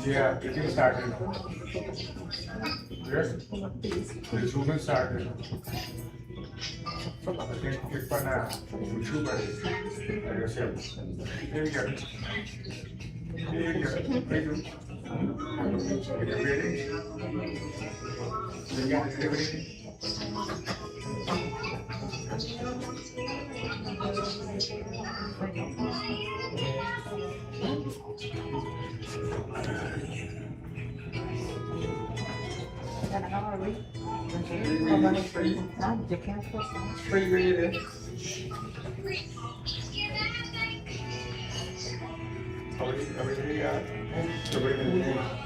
Yeah, you can start it now. Yes? The zoom started. I think click on YouTube. I guess, yeah. Here you go. Here you go. Here you go. Are you ready? You got everything? Free reader. Everything you got. Everything.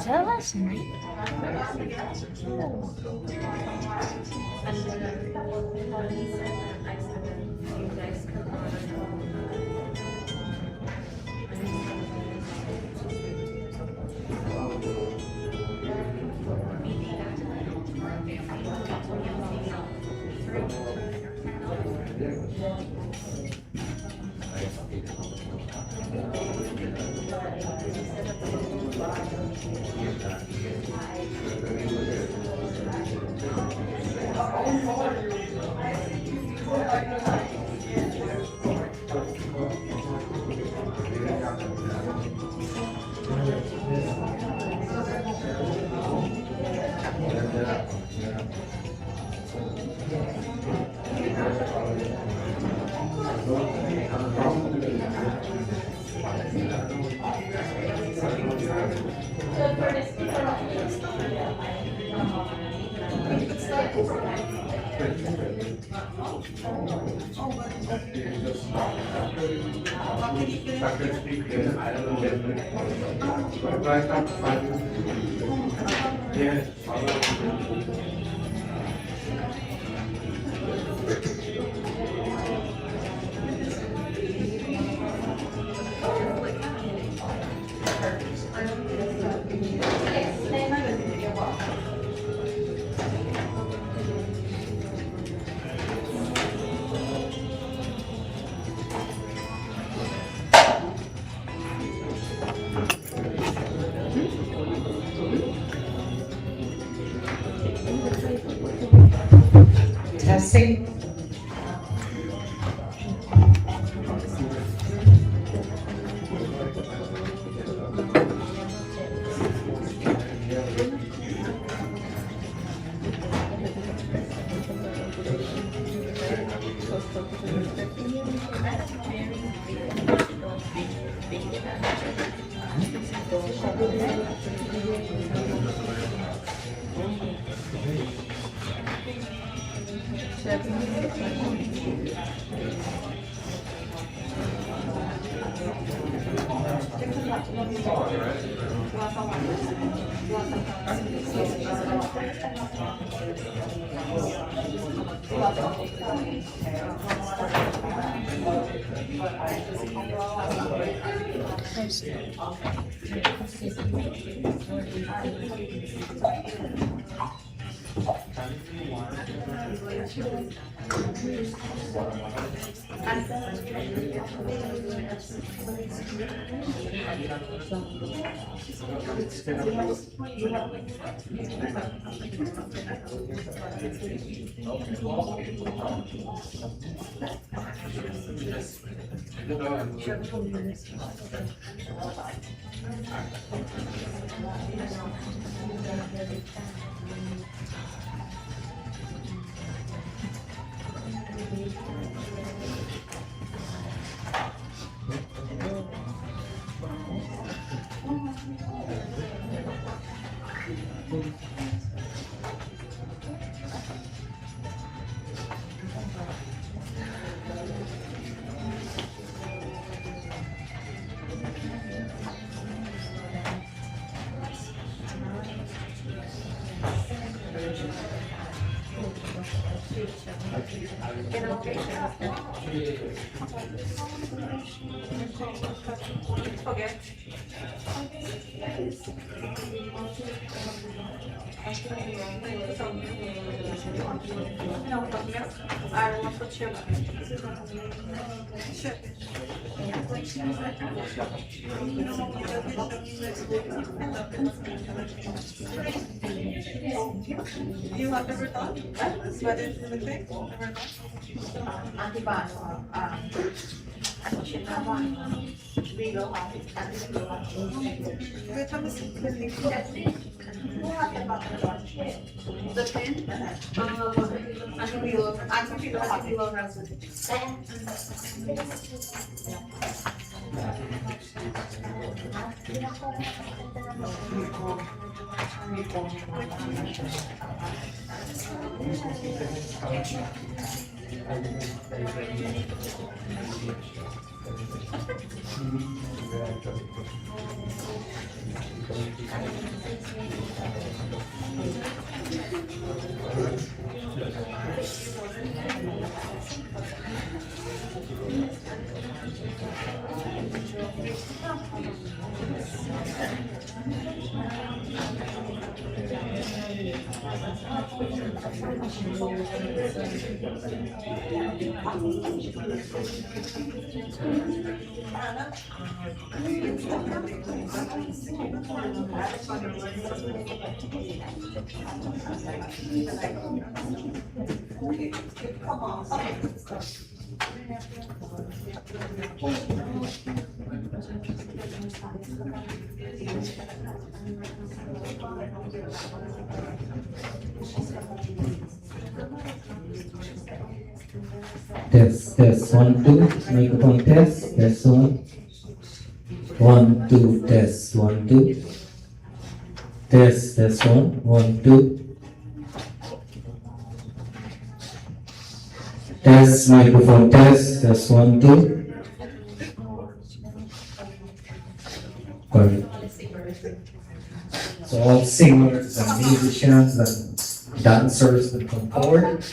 Ça va, c'est nice. Same. Okay. No, I want to chill. You have never thought? Sweated in the thing? Never the pen? Test 1 2 microphone test 1 2 test 1 2 test 1 2 test microphone test 1 2. Perfect. So all singers and musicians and dancers will come forward.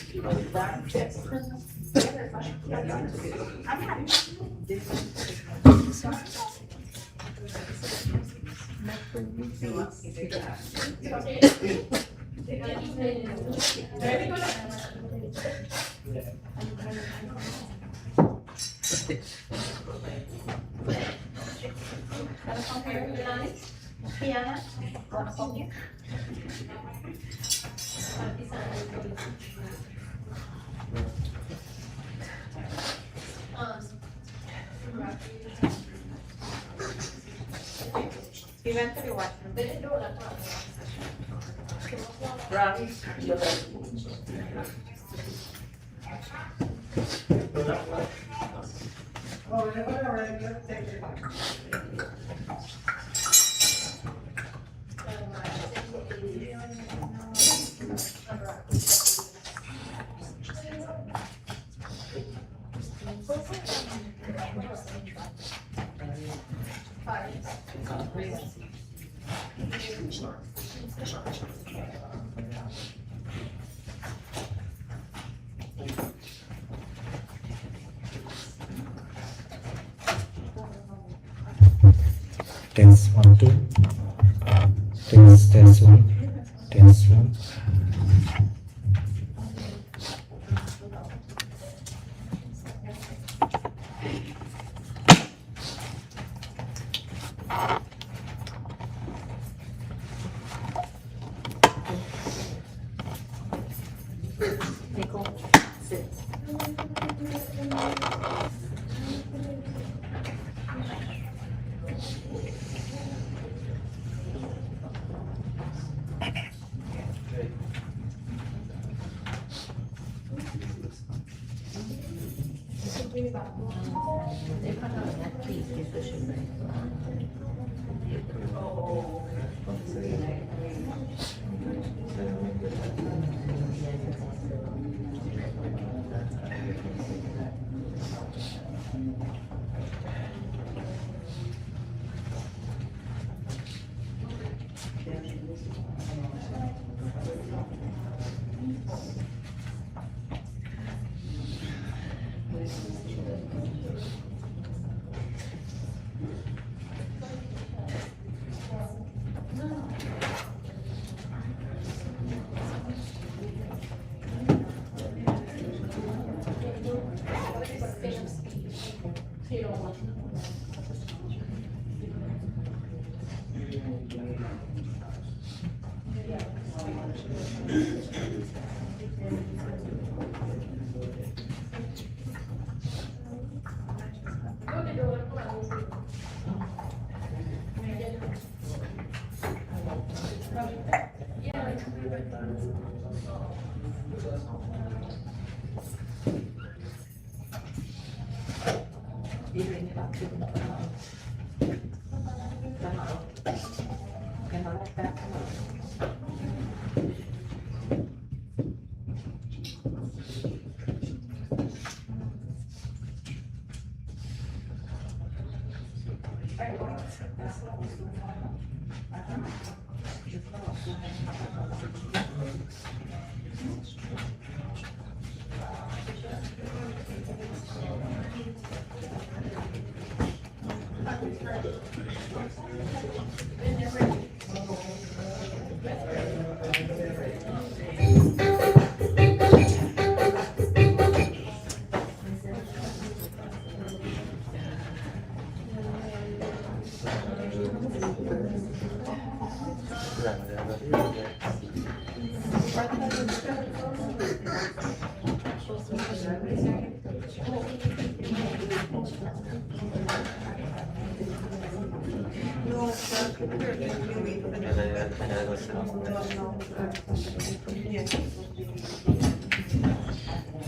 Eventually what? Run. Oh, alright, let's take it. Test 1, 2. Test 1. Test 1.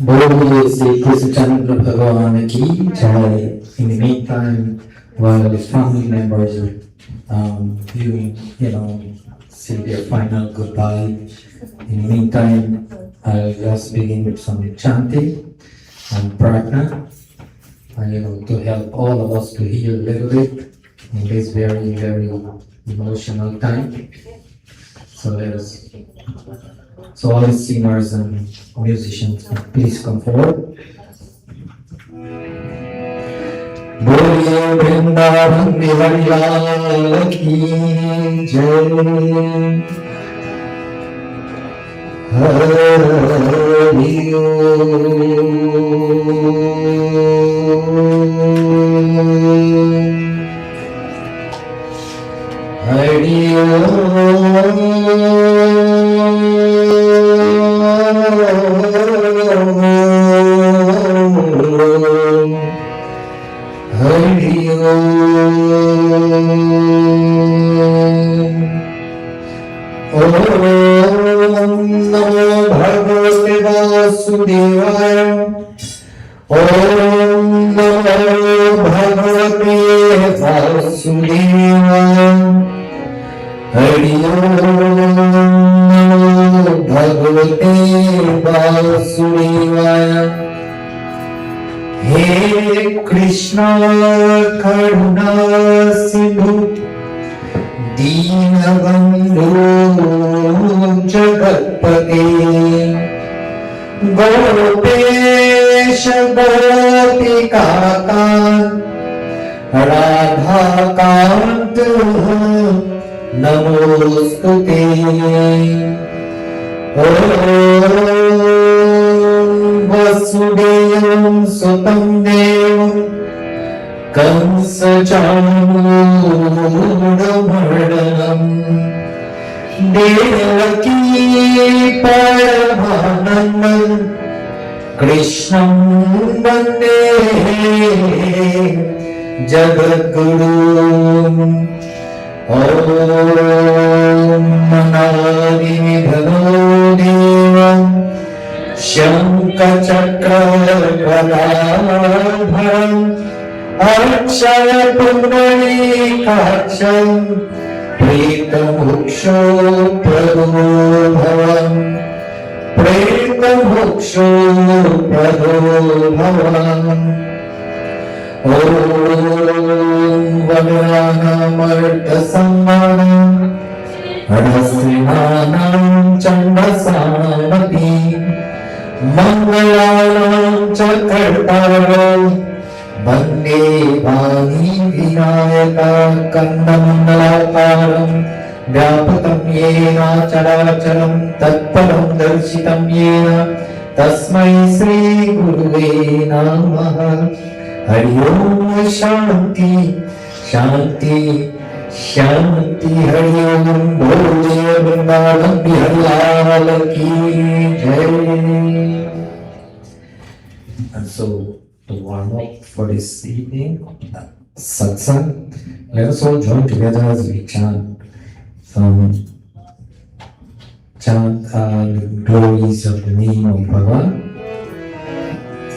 बोलिए श्री कृष्णचंद्र भगवान की जय. In the meantime, while his family members are viewing, see their final goodbye. In the meantime, I'll just begin with some chanting and prarthana, to help all of us to heal a little bit in this very, very emotional time. So all the singers and musicians, please come forward. बोलिए वृंदावन बिहारी लाल की जय. Hari Hari Om. Om Namo Bhagavate Vasudevaya. Hari Om Namo Bhagavate Vasudevaya. He Krishna Karuna Sindhu Deenabandhu Jagatpate Gopesha Gopikaka Radhakant Namostute Om Vasudevam Sutam Devam Kamsa Chanmudamardhanam Devaki Paramanandam Krishnam Vande Jagadguru. Om Manadi Bhanodevam Shankachakra Gadadharam Akshaya Pundarikaksham Pretamuksho Pradobhavam Pretamuksho Pradobhavam. Om Vadranamarta Sammanam Radhasinanam Chandasamati Mangalanam Chakartaram Vande Vani Vinayaka Kandamandalakaram Vyapatam Yena Characharam Tatparam Darshitam Yena Tasmai Sri Guruve Namaha. Hari Om Shanti Shanti Shanti. Hari Om Bole Vrindavan Bihari Lal Ki Jai. And so, to warm up for this evening satsang, let us all join together as we chant glories of the name of Bhagavan.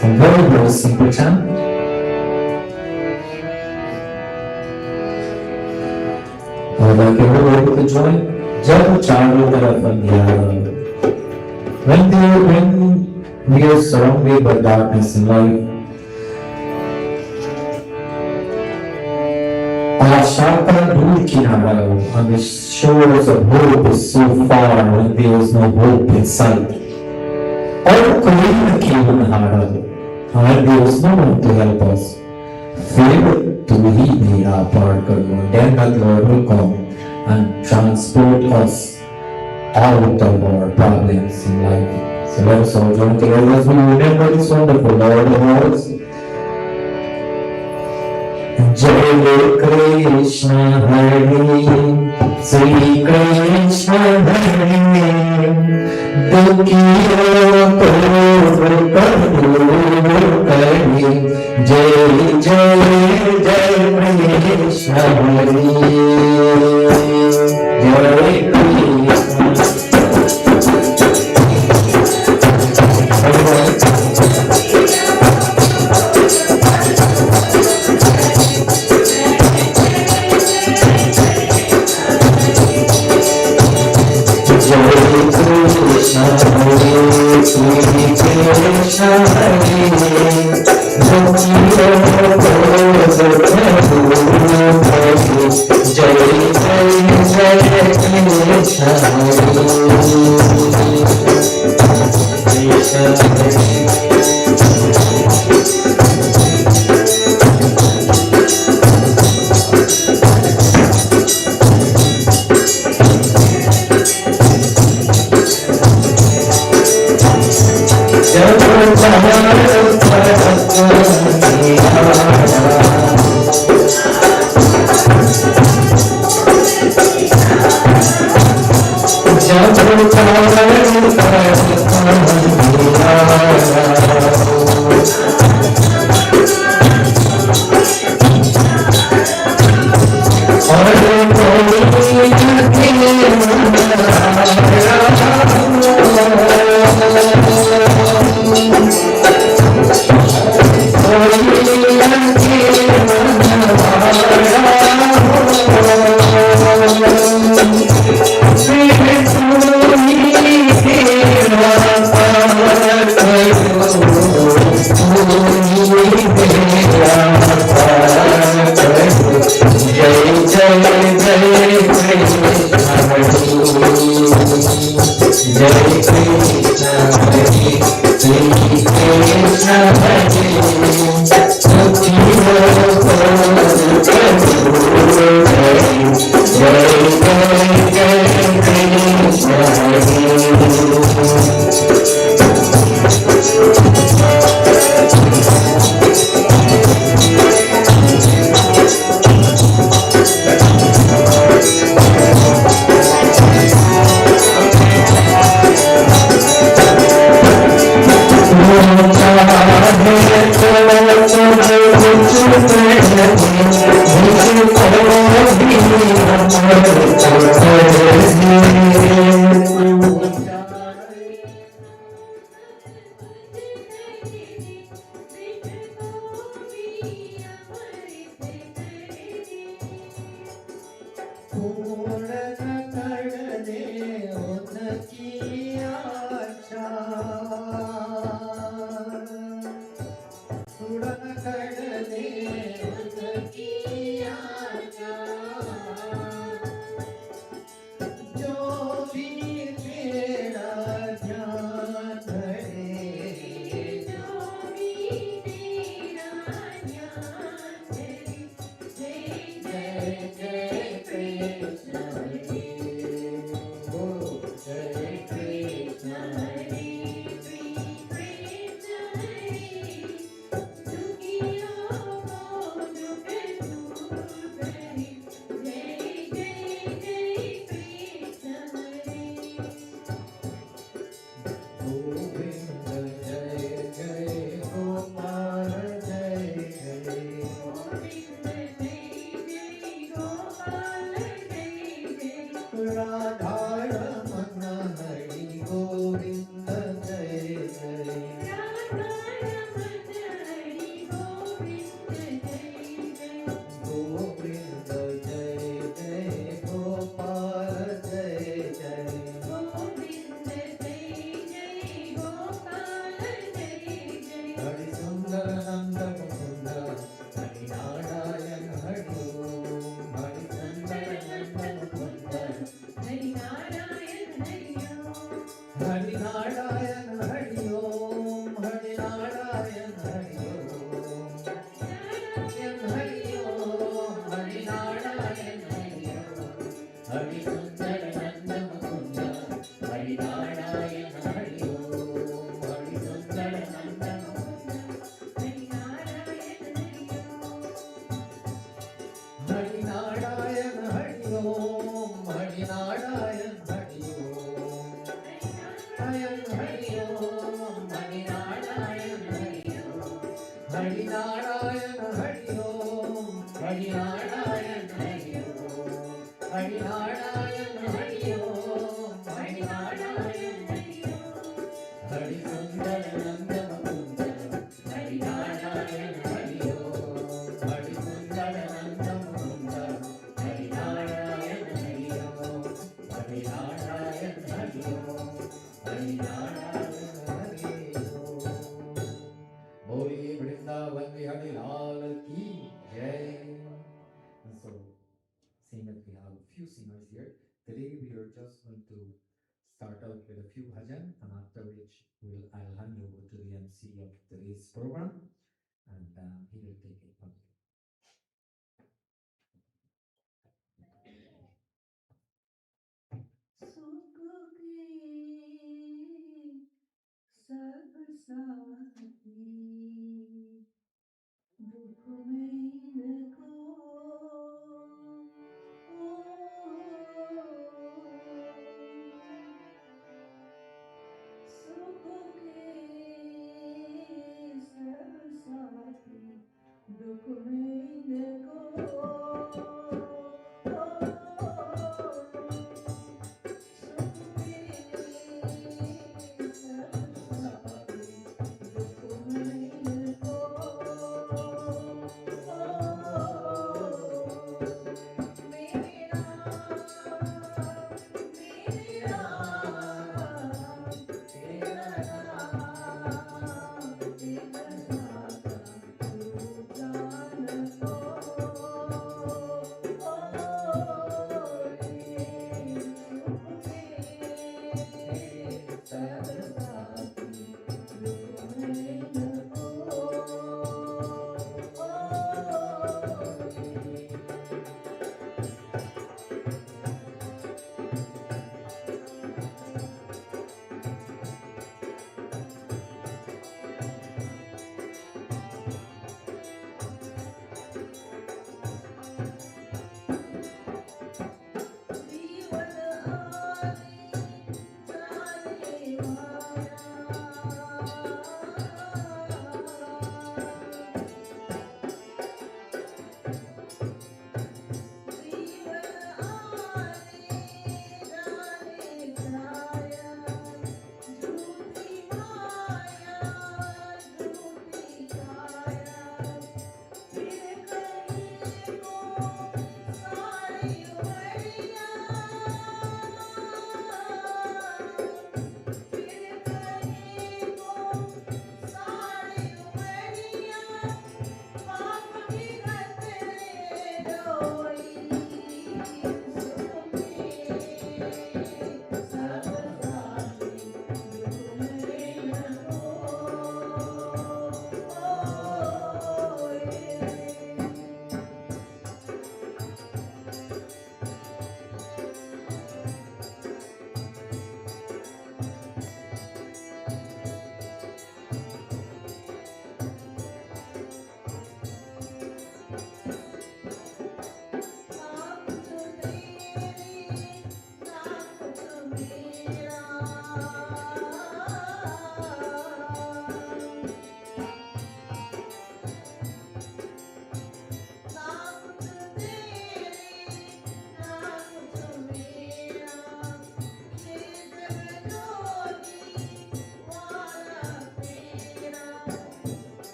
Some very, very simple chant. I would like everybody to join. Jab charo taraf andhiyara. When we are surrounded by darkness in life, आशा का दूर किनारा and the shores of hope is so far when there is no hope in sight. और कोई न केवल हारा and there is no one to help us. फिर तू ही मेरा पार कर लो. Then the Lord will come and transport us out of our problems in life. So let us all join together as we remember this wonderful Lord of ours. Jai Krishna Hare Sri Krishna Hare Dukhiyo ko Kare Jai Jai Jai Krishna Hare Jai Krishna. Jai Jai Jai सुख के सब साथी दुख में इनको सुख के सब साथी दुख में इनको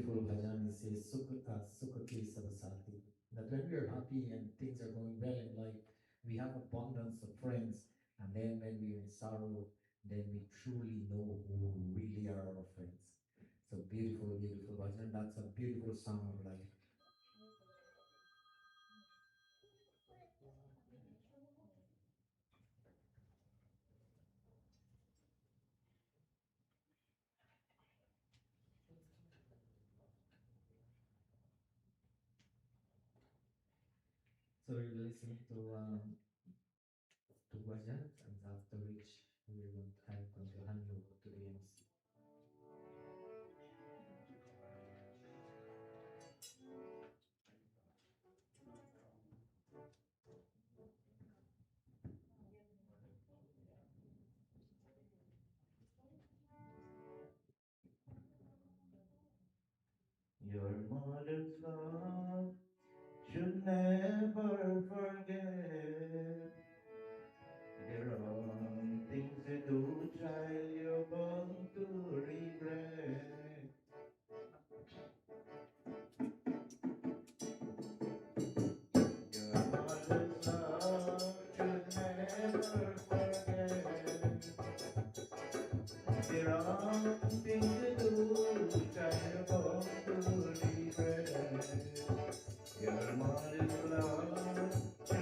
beautiful bhajan. It says Sukha Sarasati. That when we are happy and things are going well in life, we have abundance of friends. And then when we are in sorrow, then we truly know who really are our friends. So beautiful, beautiful bhajan. That's a beautiful song of life. So we're listening to bhajan, and after which we're going to hand over to the MC. Your mother's love should never forget. There are things you do, child, you're bound to regret. Your mother's love should never forget. There are things you do, child, you're bound to regret. Your mother's love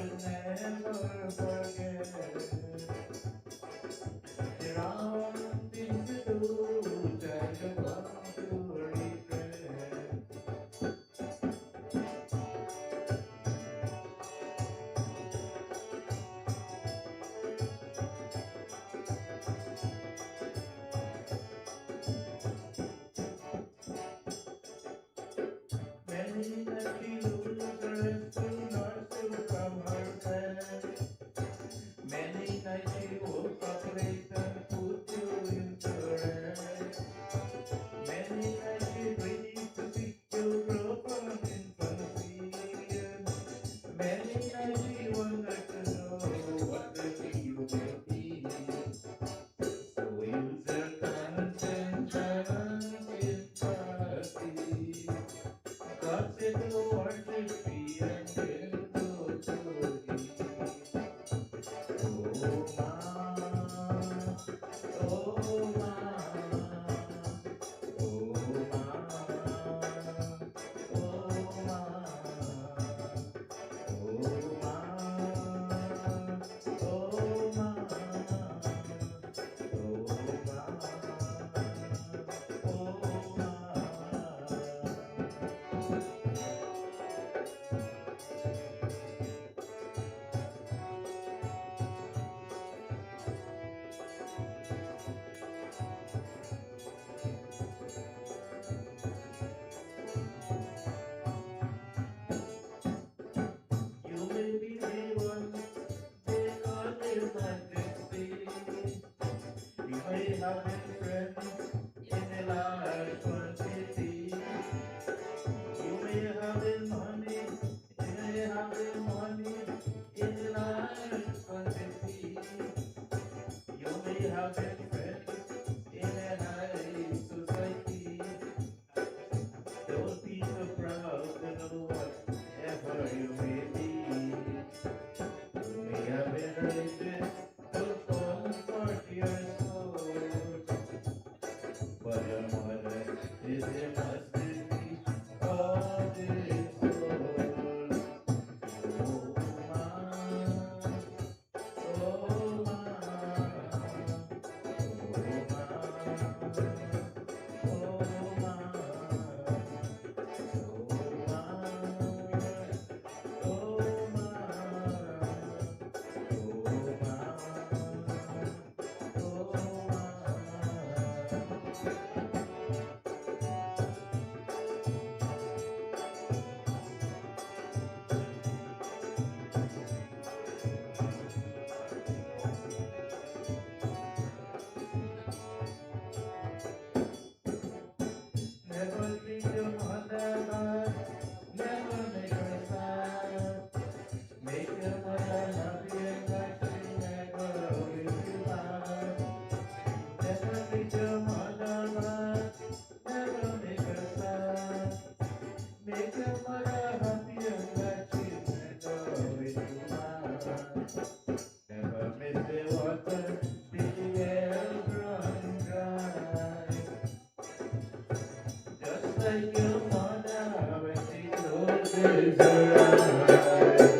when your mother, when she closes her eyes.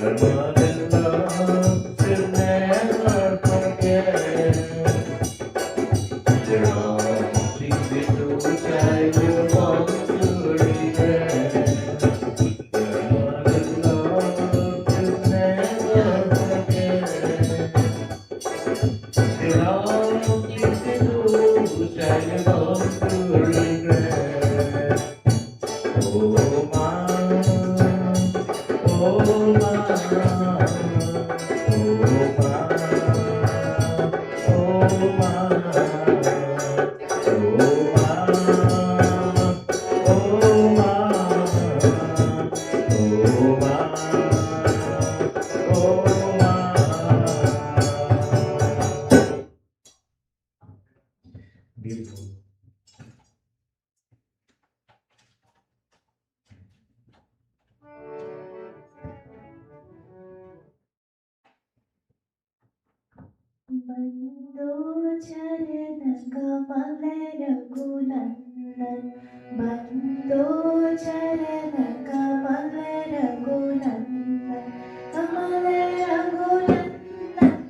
Your mother's love she'll never forget. There are things we do which I will want to regret. Your mother's love she'll never forget. There are things we do which I will want to regret. Oh ma, oh ma, oh ma, oh ma. Oh ma, oh ma, oh ma, oh ma. Beautiful. Raghunan Bando Charana Kamala Raghunan Kamala Raghunan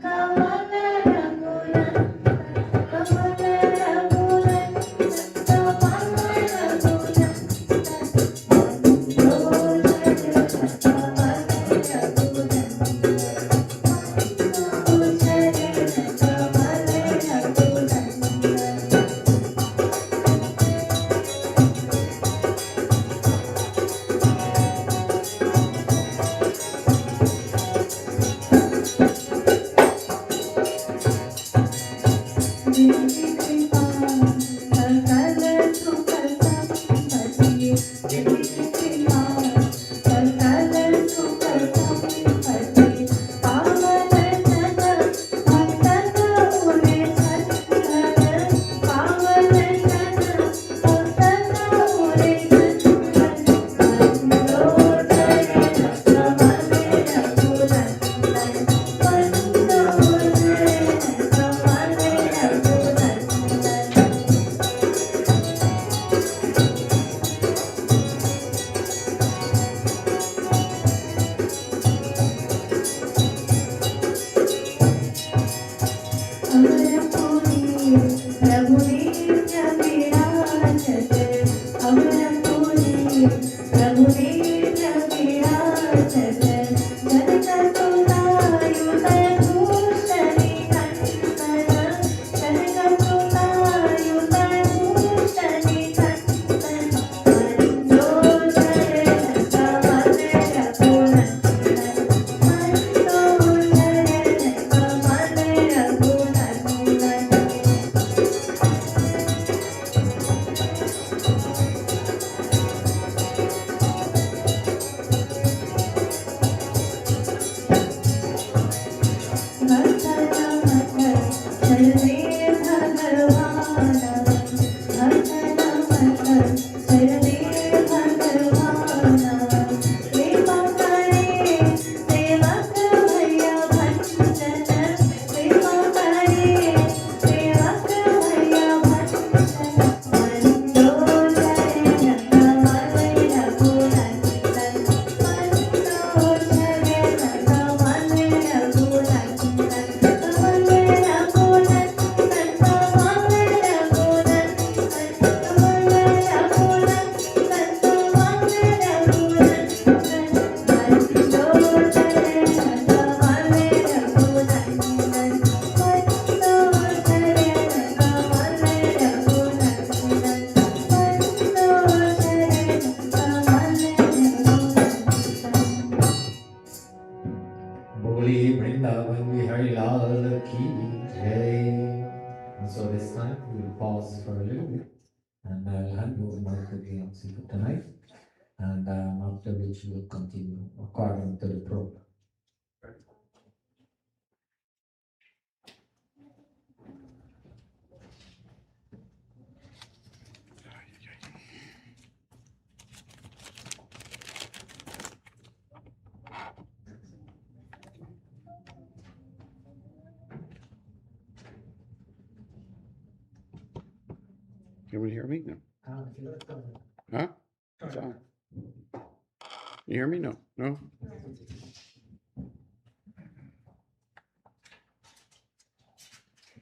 Kamala Raghunan Kamala Raghunan Kamala Raghunan Bando Charana Boli Vrindavan Vihari Lal Ki Jai. And so this time we will pause for a little bit and I'll hand over now to the MC for tonight. And after which we will continue according to the program. You able to hear me? No. Huh? It's on. You hear me? No, no?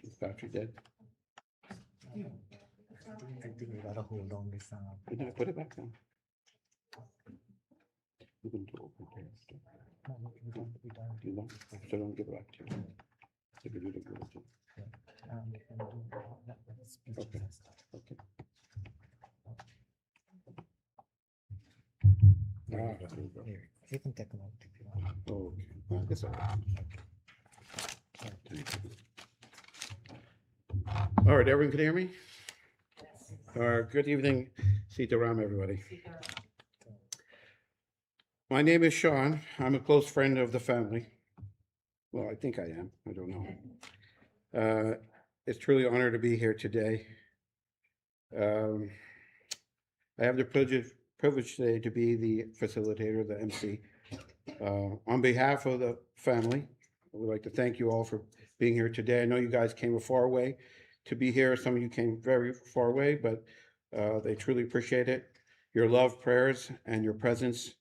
Is battery dead? I think we gotta hold on this. No, put it back down. You can do open text. You don't, so don't give it back to you. If you do the good, okay, okay. Ah, there you go. You can take a look if you want. Okay, well, that's all right. All right, everyone can hear me? Good evening, Sitaram, everybody. My name is Sean. I'm a close friend of the family. Well, I think I am. I don't know. It's truly an honor to be here today. I have the privilege today to be the facilitator, the MC. On behalf of the family, I would like to thank you all for being here today. I know you guys came a far way to be here. Some of you came very far away, but they truly appreciate it. Your love, prayers, and your presence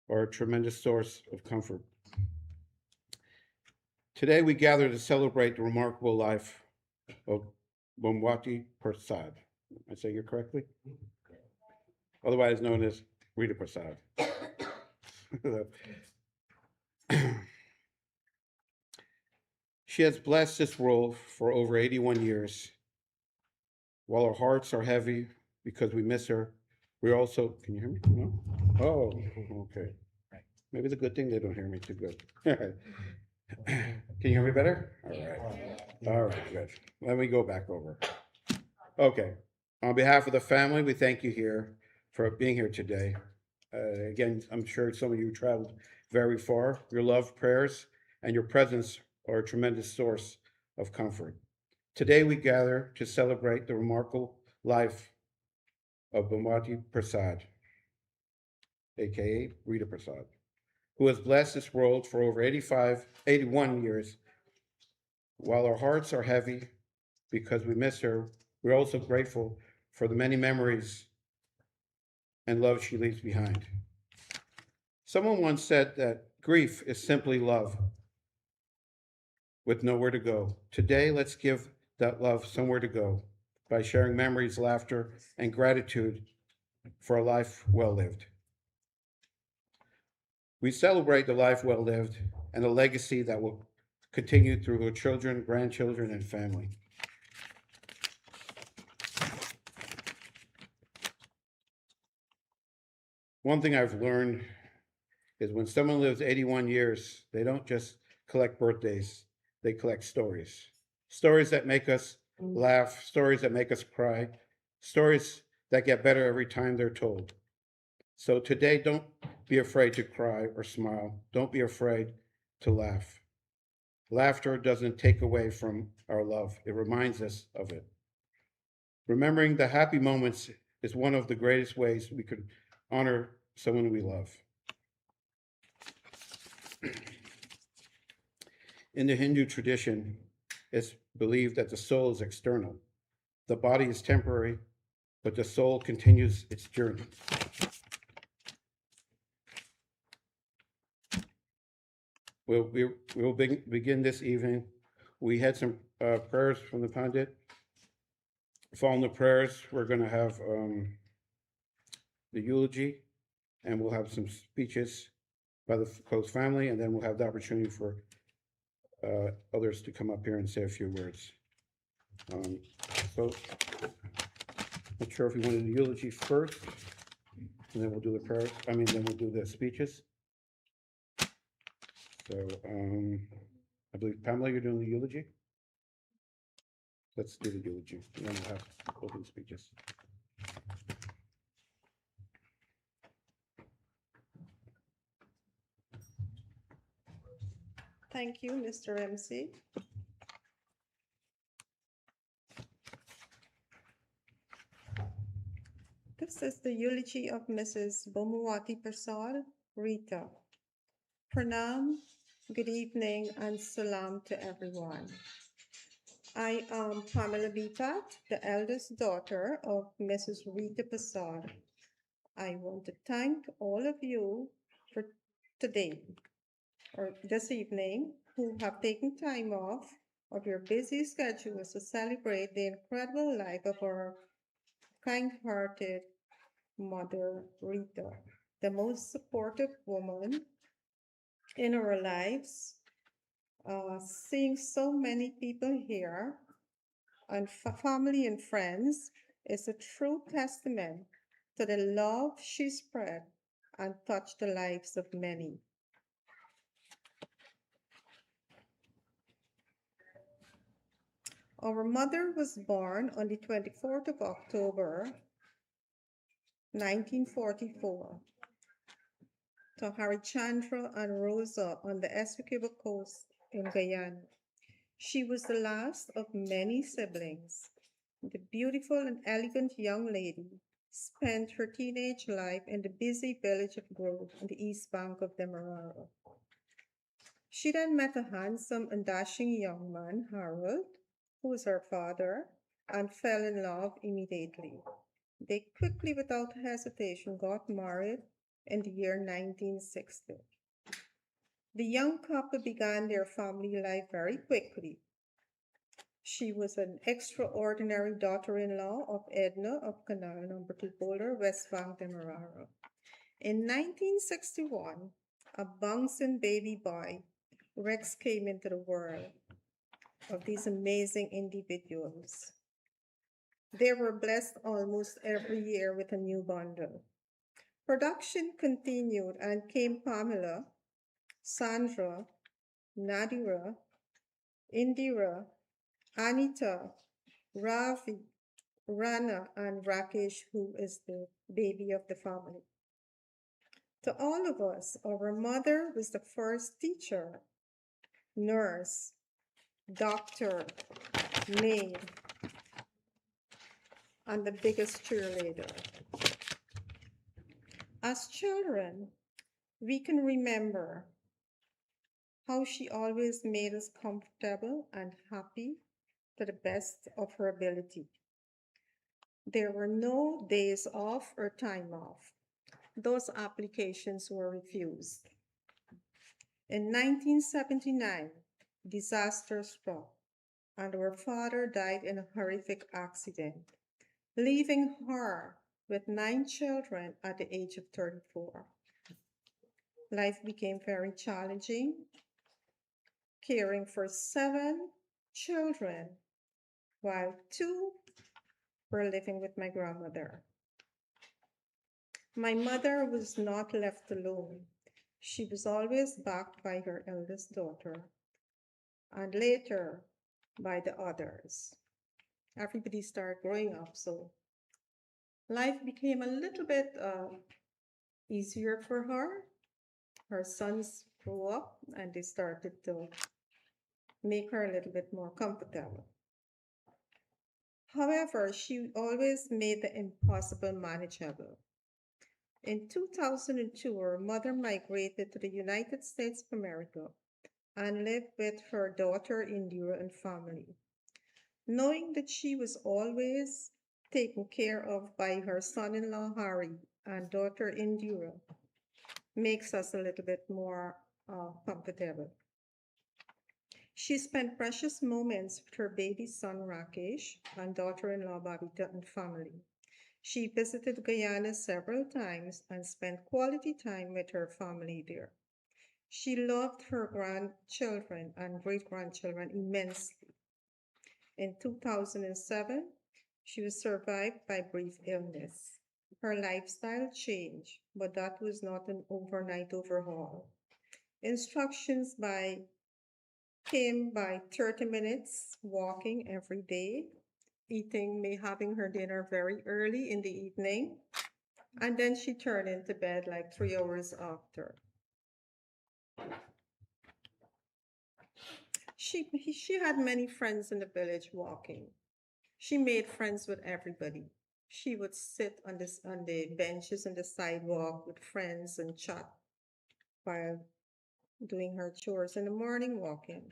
are a tremendous source of comfort. Today we gather to celebrate the remarkable life of Bhomewattie Persaud. Am I saying it correctly? Otherwise known as Rita Persaud. She has blessed this world for over 81 years. While our hearts are heavy because we miss her, we also, can you hear me? No? Oh, okay. Maybe it's a good thing they don't hear me too good. Can you hear me better? All right, good. Let me go back over. Okay. On behalf of the family, we thank you here for being here today. Again, I'm sure some of you traveled very far. Your love, prayers, and your presence are a tremendous source of comfort. Today we gather to celebrate the remarkable life of Bhomewattie Persaud, aka Rita Persaud, who has blessed this world for over 81 years. While our hearts are heavy because we miss her, we're also grateful for the many memories and love she leaves behind. Someone once said that grief is simply love with nowhere to go. Today, let's give that love somewhere to go by sharing memories, laughter, and gratitude for a life well lived. We celebrate the life well lived and the legacy that will continue through her children, grandchildren, and family. One thing I've learned is when someone lives 81 years, they don't just collect birthdays, they collect stories. Stories that make us laugh, stories that make us cry, stories that get better every time they're told. So today, don't be afraid to cry or smile. Don't be afraid to laugh. Laughter doesn't take away from our love. It reminds us of it. Remembering the happy moments is one of the greatest ways we could honor someone we love. In the Hindu tradition, it's believed that the soul is external. The body is temporary, but the soul continues its journey. We'll begin this evening. We had some prayers from the Pandit. Following the prayers, we're going to have the eulogy, and we'll have some speeches by the close family, and then we'll have the opportunity for others to come up here and say a few words. So, not sure if you wanted the eulogy first, and then we'll do the prayers. Then we'll do the speeches. So, I believe, Pamela, you're doing the eulogy? Let's do the eulogy, and then we'll have open speeches. Thank you, Mr. MC. This is the eulogy of Mrs. Bhomewattie Persaud, Rita. Pranam, good evening, and salam to everyone. I am Pamela Bipat, the eldest daughter of Mrs. Rita Persaud. I want to thank all of you for today or this evening who have taken time off of your busy schedules to celebrate the incredible life of our kind-hearted mother, Rita, the most supportive woman in our lives. Seeing so many people here and family and friends is a true testament to the love she spread and touched the lives of many. Our mother was born on the 24th of October, 1944, to Harichandra and Rosa on the Essequibo coast in Guyana. She was the last of many siblings. The beautiful and elegant young lady spent her teenage life in the busy village of Grove on the east bank of the Demerara. She then met a handsome and dashing young man, Harold, who was her father, and fell in love immediately. They quickly, without hesitation, got married in the year 1960. The young couple began their family life very quickly. She was an extraordinary daughter-in-law of Edna of Canal Number 2 Boulder, West Bank, Demerara. In 1961, a bouncing baby boy, Rex, came into the world of these amazing individuals. They were blessed almost every year with a new bundle. Production continued and came Pamela, Sandra, Nadira, Indira, Anita, Ravi, Rana, and Rakesh, who is the baby of the family. To all of us, our mother was the first teacher, nurse, doctor, maid, and the biggest cheerleader. As children, we can remember how she always made us comfortable and happy to the best of her ability. There were no days off or time off. Those applications were refused. In 1979, disaster struck, and our father died in a horrific accident, leaving her with 9 children at the age of 34. Life became very challenging, caring for 7 children while 2 were living with my grandmother. My mother was not left alone. She was always backed by her eldest daughter and later by the others. Everybody started growing up, so life became a little bit easier for her. Her sons grew up and they started to make her a little bit more comfortable. However, she always made the impossible manageable. In 2002, her mother migrated to the United States of America and lived with her daughter Indira and family. Knowing that she was always taken care of by her son-in-law Harry and daughter Indira makes us a little bit more comfortable. She spent precious moments with her baby son Rakesh and daughter-in-law Babita and family. She visited Guyana several times and spent quality time with her family there. She loved her grandchildren and great-grandchildren immensely. In 2007, she was survived by brief illness. Her lifestyle changed, but that was not an overnight overhaul. Instructions came by 30 minutes walking every day, having her dinner very early in the evening, and then she turned into bed like 3 hours after. She had many friends in the village walking. She made friends with everybody. She would sit on the benches on the sidewalk with friends and chat while doing her chores in the morning walking.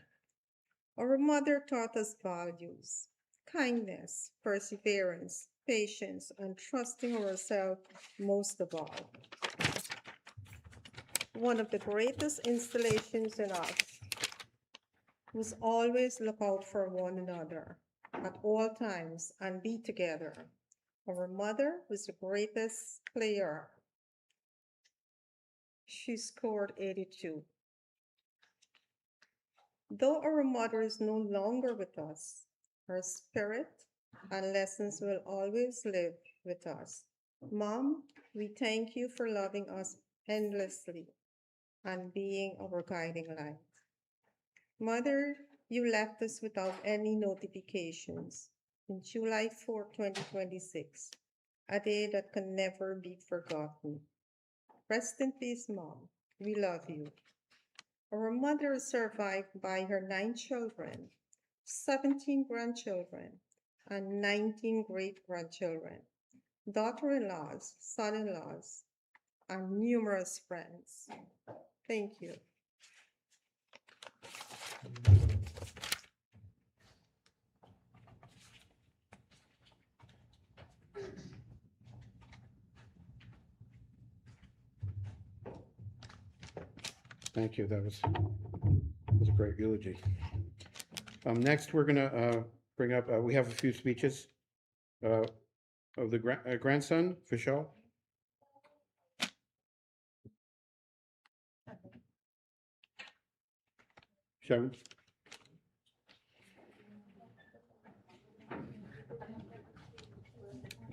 Our mother taught us values, kindness, perseverance, patience, and trusting ourselves most of all. One of the greatest installations in us was always look out for one another at all times and be together. Our mother was the greatest player. She scored 82. Though our mother is no longer with us, her spirit and lessons will always live with us. Mom, we thank you for loving us endlessly and being our guiding light. Mother, you left us without any notifications in July 4, 2026, a day that can never be forgotten. Rest in peace, Mom. We love you. Our mother is survived by her 9 children, 17 grandchildren, and 19 great-grandchildren, daughter-in-laws, son-in-laws, and numerous friends. Thank you. Thank you. That was a great eulogy. Next, we're gonna bring up, we have a few speeches of the grandson, Vishal. Sharon?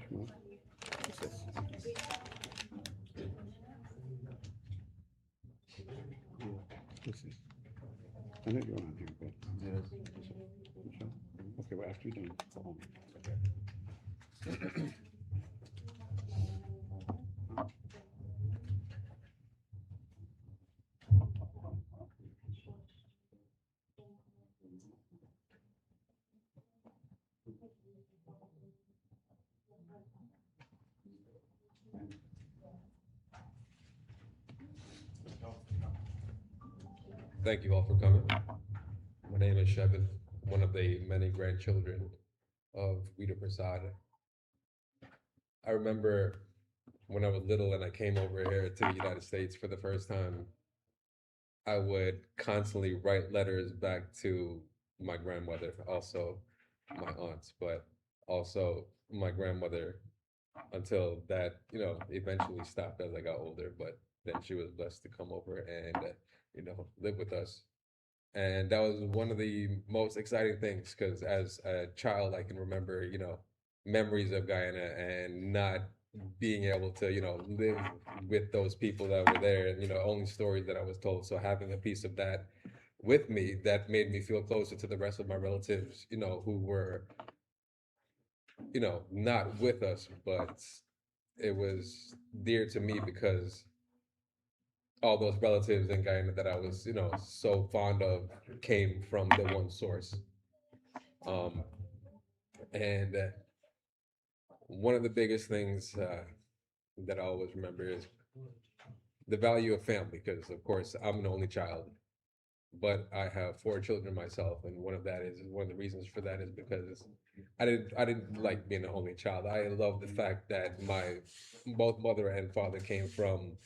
What's this? What's this? I know you're on here, but. Michelle? Okay, well, after you're done, go home. Thank you all for coming. My name is Shevin, one of the many grandchildren of Rita Persaud. I remember when I was little and I came over here to the United States for the first time, I would constantly write letters back to my grandmother, also my aunts, but also my grandmother until that, eventually stopped as I got older. But then she was blessed to come over and, live with us. And that was one of the most exciting things because as a child, I can remember, memories of Guyana and not being able to, live with those people that were there and, only stories that I was told. So having a piece of that with me, that made me feel closer to the rest of my relatives, who were, not with us, but it was dear to me because all those relatives in Guyana that I was, so fond of came from the one source. Um, and one of the biggest things that I always remember is the value of family, because of course I'm an only child, but I have 4 children myself, and one of the reasons for that is because I didn't like being an only child. I love the fact that my both mother and father came from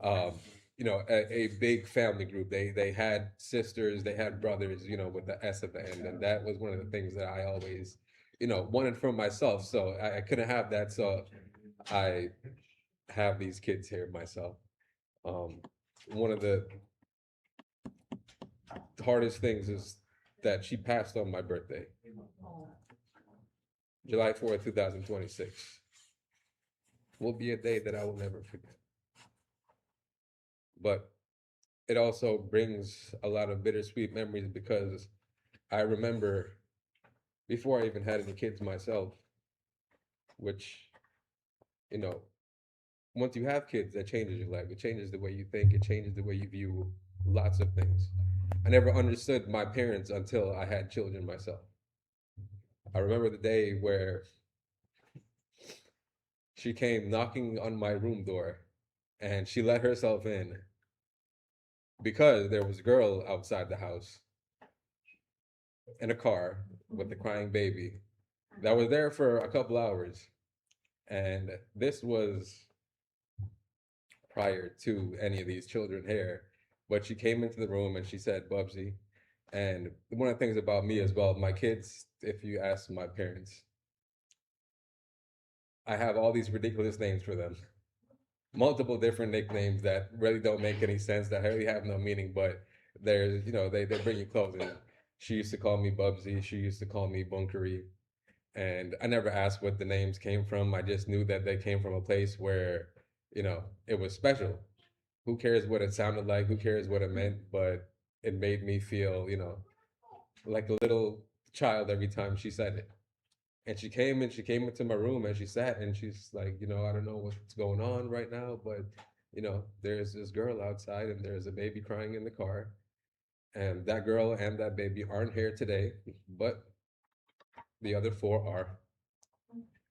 um, a big family group. They had sisters, they had brothers, with the S at the end, and that was one of the things that I always, wanted for myself. So I couldn't have that, so I have these kids here myself. One of the hardest things is that she passed on my birthday, July 4th, 2026. Will be a day that I will never forget. But it also brings a lot of bittersweet memories because I remember before I even had any kids myself, which, you know, once you have kids, that changes your life. It changes the way you think, it changes the way you view lots of things. I never understood my parents until I had children myself. I remember the day where she came knocking on my room door and she let herself in because there was a girl outside the house. in a car with the crying baby that was there for a couple hours. And this was prior to any of these children here. But she came into the room and she said, Bubsy. And one of the things about me as well, my kids, if you ask my parents, I have all these ridiculous names for them. Multiple different nicknames that really don't make any sense, that really have no meaning, but there's, they bring you close. And she used to call me Bubsy. She used to call me Bunkery. And I never asked what the names came from. I just knew that they came from a place where, it was special. Who cares what it sounded like? Who cares what it meant? But it made me feel, like a little child every time she said it. And she came into my room and she sat and she's like, I don't know what's going on right now, but there's this girl outside and there's a baby crying in the car. And that girl and that baby aren't here today, but the other four are.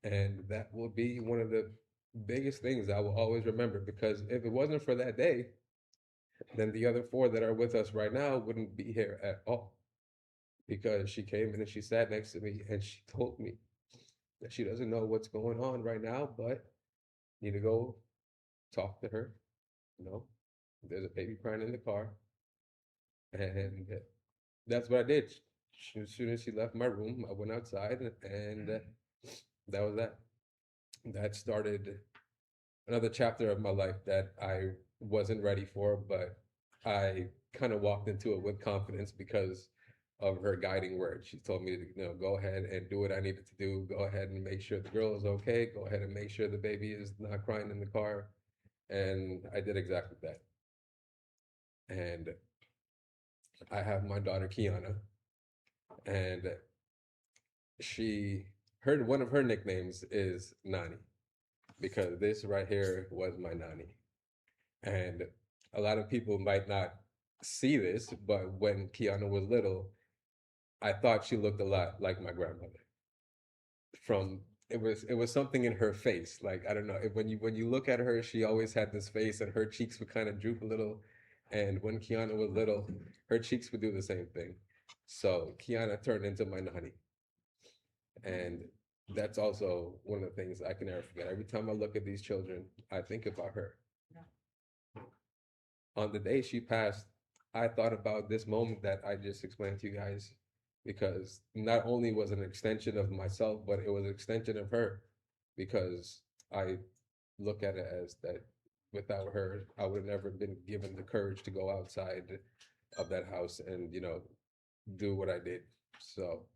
And that will be one of the biggest things I will always remember, because if it wasn't for that day, then the other four that are with us right now wouldn't be here at all. Because she came in and she sat next to me and she told me that she doesn't know what's going on right now, but need to go talk to her. There's a baby crying in the car. And that's what I did. As soon as she left my room, I went outside and that was that. That started another chapter of my life that I wasn't ready for, but I kind of walked into it with confidence because of her guiding word. She told me to, go ahead and do what I needed to do. Go ahead and make sure the girl is okay. Go ahead and make sure the baby is not crying in the car. And I did exactly that. And I have my daughter Kiana, and she heard one of her nicknames is Nani, because this right here was my Nani. And a lot of people might not see this, but when Kiana was little, I thought she looked a lot like my grandmother. From it was something in her face. Like, I don't know, when you look at her, she always had this face, and her cheeks would kind of droop a little. And when Kiana was little, her cheeks would do the same thing. So Kiana turned into my Nani, and that's also one of the things I can never forget. Every time I look at these children, I think about her. On the day she passed, I thought about this moment that I just explained to you guys, because not only was it an extension of myself, but it was an extension of her, because I look at it as that without her, I would have never been given the courage to go outside of that house and, do what I did. So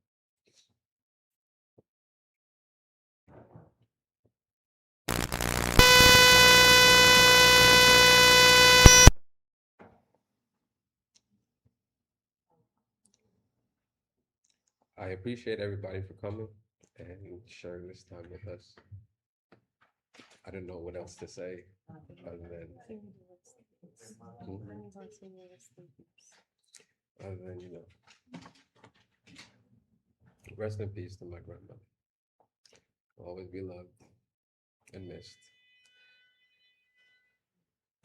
I appreciate everybody for coming and sharing this time with us. I don't know what else to say other than, rest in peace to my grandmother. Always be loved and missed.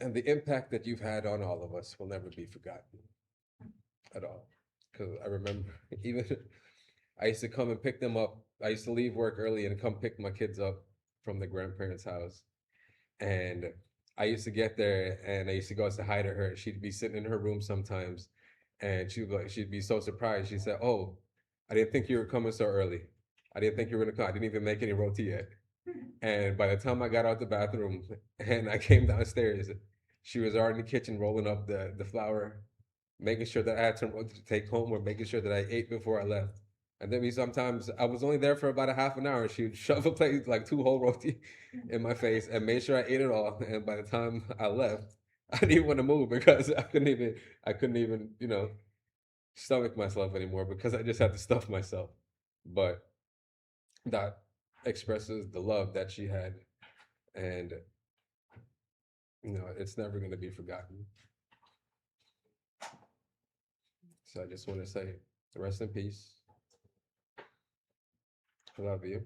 And the impact that you've had on all of us will never be forgotten at all. Because I remember even I used to come and pick them up. I used to leave work early and come pick my kids up from the grandparents' house. And I used to get there and I used to go say hi to her. She'd be sitting in her room sometimes and she'd be so surprised. She said, "Oh, I didn't think you were coming so early. I didn't think you were gonna come. I didn't even make any roti yet." And by the time I got out the bathroom and I came downstairs, she was already in the kitchen rolling up the flour, making sure that I had some roti to take home, or making sure that I ate before I left. And then sometimes I was only there for about a half an hour. She would shove a plate, like two whole roti, in my face and made sure I ate it all. And by the time I left, I didn't want to move because I couldn't even, stomach myself anymore because I just had to stuff myself. But that expresses the love that she had, and it's never going to be forgotten. So I just want to say, rest in peace. I love you.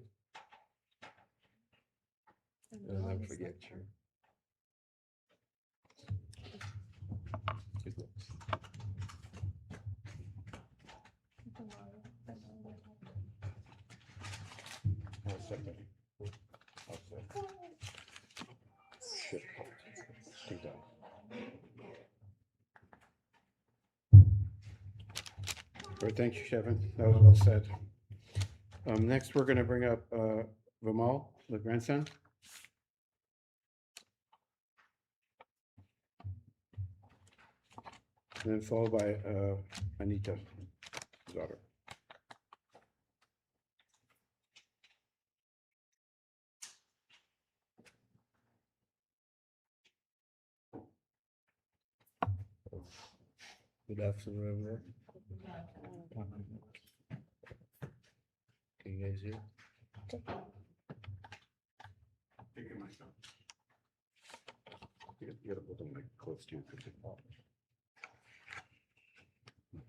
And I'll never forget you. Who's next? think done. All right, thank you, Kevin. That was well said. Next, we're gonna bring up, Vimal, the grandson. And then followed by, Anita, daughter. Good afternoon, everyone. Can you guys hear? You gotta put them like close to you. 'Cause it-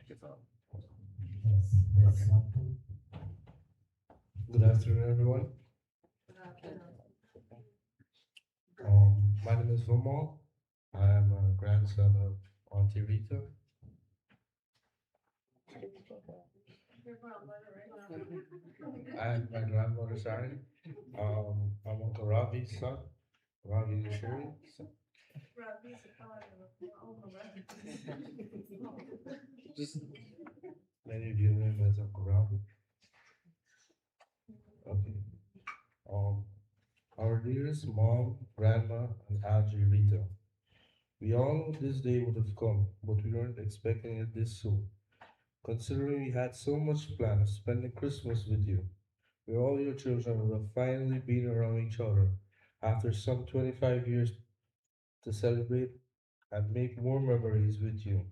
Get out. Good afternoon, everyone. My name is Vimal. I am a grandson of Auntie Rita. And my grandmother, sorry. I'm Uncle Ravi's son. Ravi is Sherry's son. Many of you know him as Uncle Ravi. Okay. Our dearest mom, grandma, and Auntie Rita. We all knew this day would have come, but we weren't expecting it this soon. Considering we had so much planned of spending Christmas with you, where all your children would have finally been around each other after some 25 years to celebrate and make more memories with you.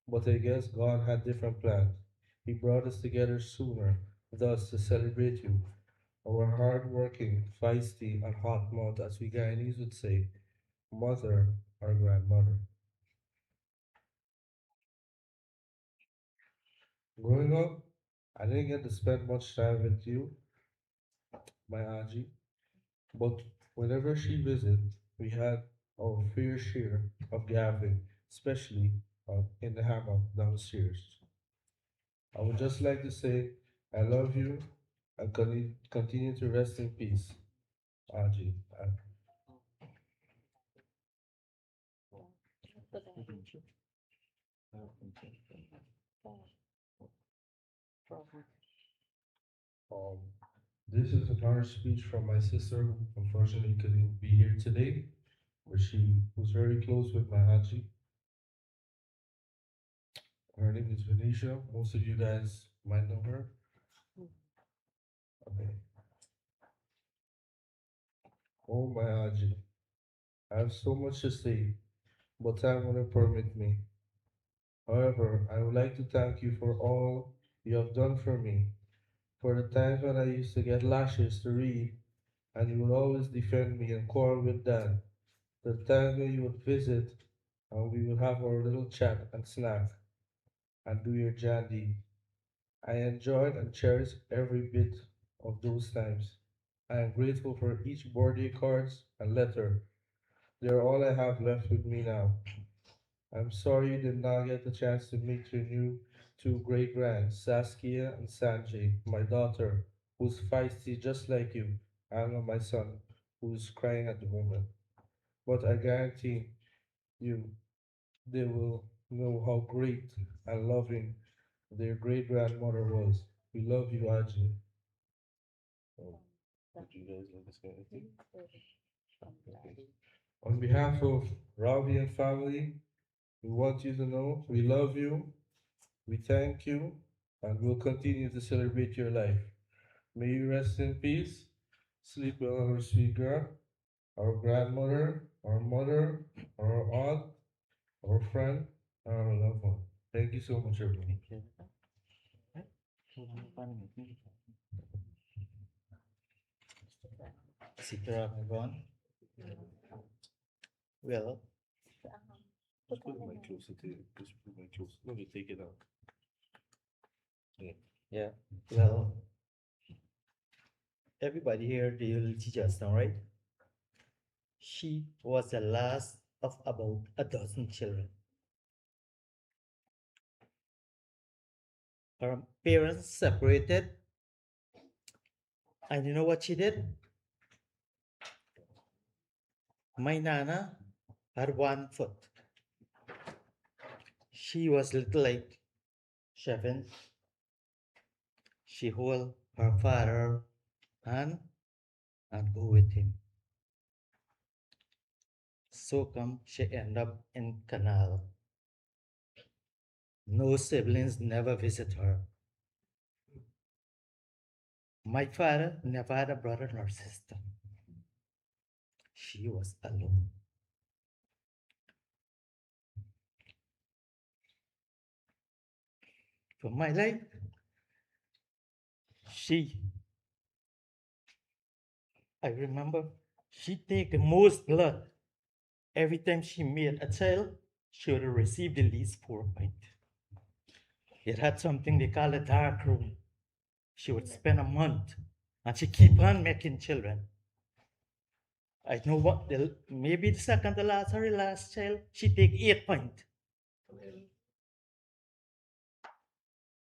But I guess God had different plans. He brought us together sooner, thus to celebrate you, our hard-working, feisty, and hot-mouthed, as we Guyanese would say, mother or grandmother. Growing up, I didn't get to spend much time with you, my auntie, but whenever she visited, we had our fair share of gathering, especially in the hammock downstairs. I would just like to say I love you and continue to rest in peace, Auntie. Um, this is another speech from my sister who unfortunately couldn't be here today, but she was very close with my auntie. Her name is Venetia. Most of you guys might know her. Okay. Oh, my auntie. I have so much to say, but time wouldn't permit me. However, I would like to thank you for all you have done for me, for the times when I used to get lashes to read, and you would always defend me and quarrel with Dad, the times when you would visit, and we would have our little chat and snack, and do your jandy. I enjoyed and cherished every bit of those times. I am grateful for each birthday cards and letter. They are all I have left with me now. I'm sorry you did not get the chance to meet your new two great grands, Saskia and Sanjay, my daughter, who's feisty just like you, and my son, who's crying at the moment. But I guarantee you, they will know how great and loving their great grandmother was. We love you, Aji. Would you guys like to say anything? Okay. On behalf of Ravi and family, we want you to know we love you, we thank you, and we'll continue to celebrate your life. May you rest in peace, sleep well, our sweet girl, our grandmother, our mother, our aunt, our friend, and our loved one. Thank you so much, everyone. Sit around, everyone. Well, Just put the mic closer to you. Just put the mic closer. No, you take it out. yeah, well, everybody here, they will teach us now, right? She was the last of about a dozen children. Her parents separated, and you know what she did? My Nana, had 1 foot. She was little like Shevin. She hold her father hand and go with him. So come she end up in canal. No siblings never visit her. My father never had a brother nor sister. She was alone. For my life, I remember, she take the most blood. Every time she made a child, she would receive the least 4 points. It had something they call a dark room. She would spend a month and she keep on making children. I know what, maybe the second to last or the last child, she take 8 points.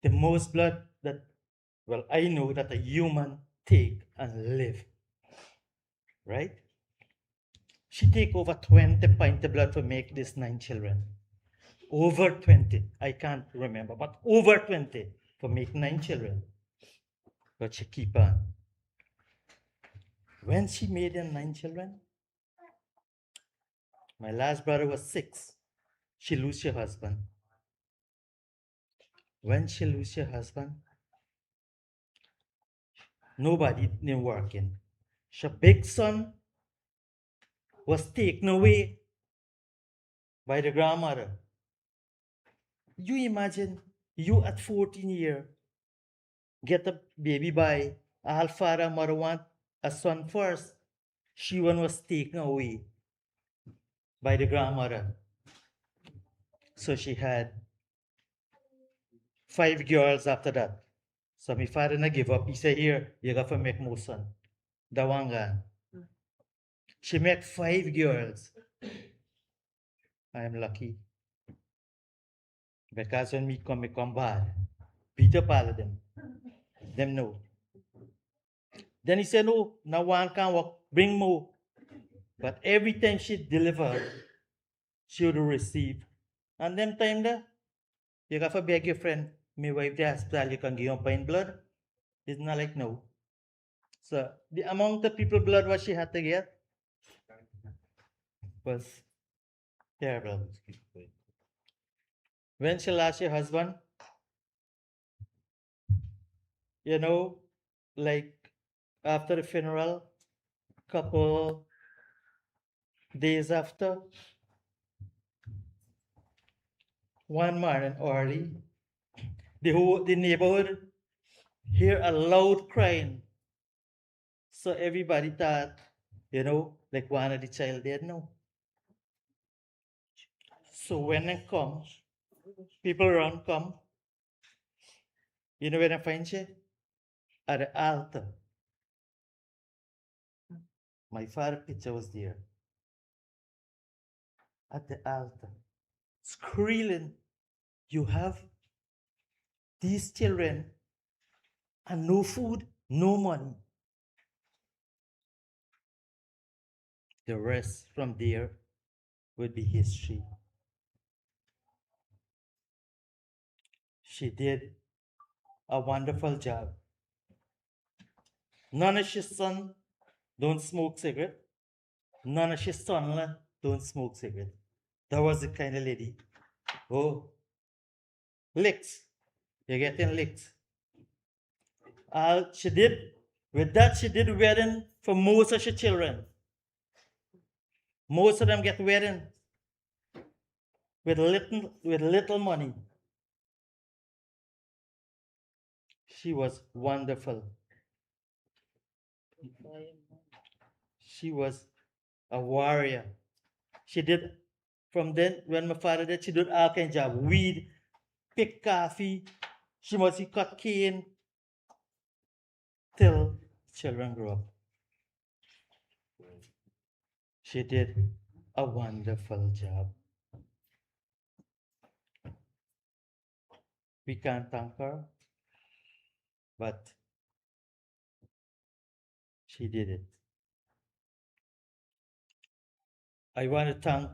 The most blood that, well, I know that a human take and live, right? She take over 20 pints of blood to make these 9 children. Over 20, I can't remember, but over 20 for make 9 children. But she keep on. When she made them 9 children, my last brother was 6. She lose her husband. When she lose her husband, nobody knew working. Her big son was taken away by the grandmother. You imagine you at 14 years get a baby by all father and mother want a son first. She one was taken away by the grandmother. So she had 5 girls after that. So my father na give up. He said, here, you got to make more son. Dawangan. She met 5 girls. I am lucky. Because when me come bad. Peter Pal them. Them know. Then he said, no, now one can't walk, bring more. But every time she delivered, she would receive. And them time there, you got to beg your friend, me wife the hospital, you can give her pine blood. It's not like no. So the amount of people blood what she had to get was terrible. When she lost her husband, you know, like after the funeral, couple days after, one morning early, the neighborhood hear a loud crying. So everybody thought, you know, like one of the child dead now. So when they come, people around come, you know when I find she? At the altar. My father picture was there. At the altar. Screaming, you have these children and no food, no money. The rest from there would be history. She did a wonderful job. None of his son don't smoke cigarette. None of his son don't smoke cigarette. That was the kind of lady. Oh, licks. You're getting licked. She did, with that, she did wedding for most of her children. Most of them get wedding with little money. She was wonderful. She was a warrior. She did, from then, when my father did, she did all kinds of weed, pick coffee. She must cut cane till children grow up. She did a wonderful job. We can't thank her, but she did it. I want to thank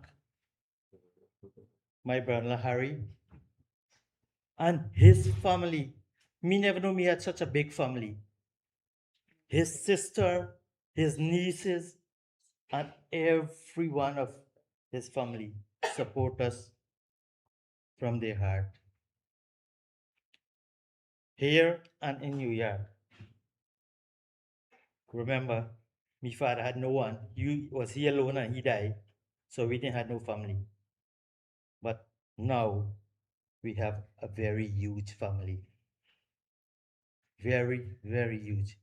my brother Harry, and his family. Me never know me had such a big family. His sister, his nieces, and every one of his family support us from their heart. Here and in New York. Remember, my father had no one. He was here alone and he died. So we didn't have no family. But now we have a very huge family. Very, very huge.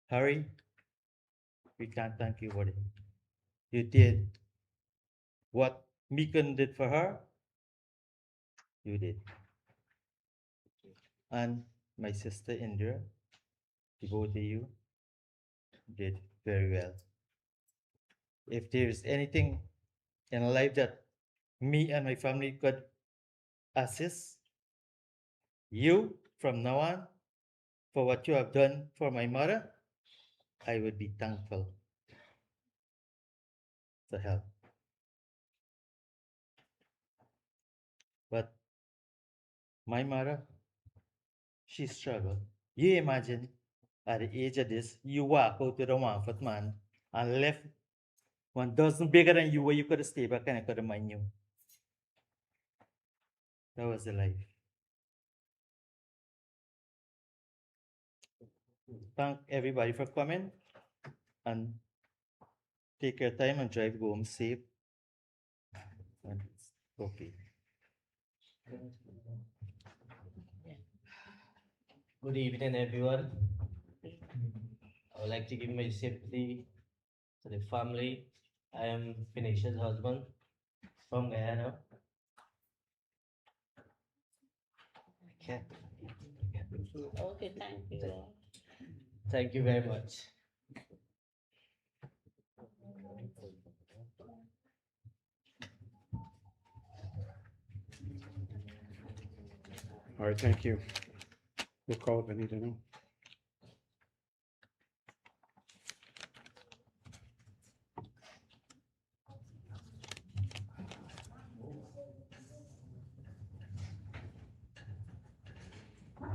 Harry, we can't thank you for it. You did what Meekan did for her. You did. And my sister Indra, the both of you did very well. If there's anything in life that me and my family could assist you from now on for what you have done for my mother, I would be thankful to help. But my mother, she struggled. You imagine at the age of this, you walk out with a 1 foot man and left 1 dozen bigger than you where you could have stayed back and I could have mind you. That was the life. Thank everybody for coming and take your time and drive home safe. And it's okay. Good evening, everyone. I would like to give my sympathy to the family. I am Phoenicia's husband from Guyana. Okay. Okay, thank you. Thank you very much. All right, thank you. We'll call if I need to know.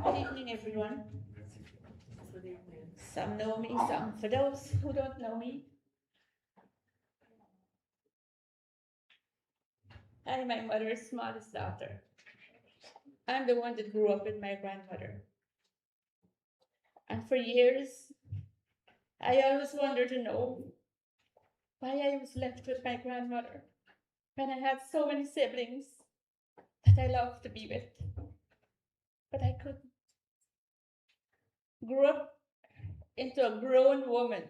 Good evening, everyone. Some know me, some. For those who don't know me, I'm my mother's smallest daughter. I'm the one that grew up with my grandmother. And for years, I always wanted to know why I was left with my grandmother when I had so many siblings that I loved to be with. But I couldn't. Grew up into a grown woman.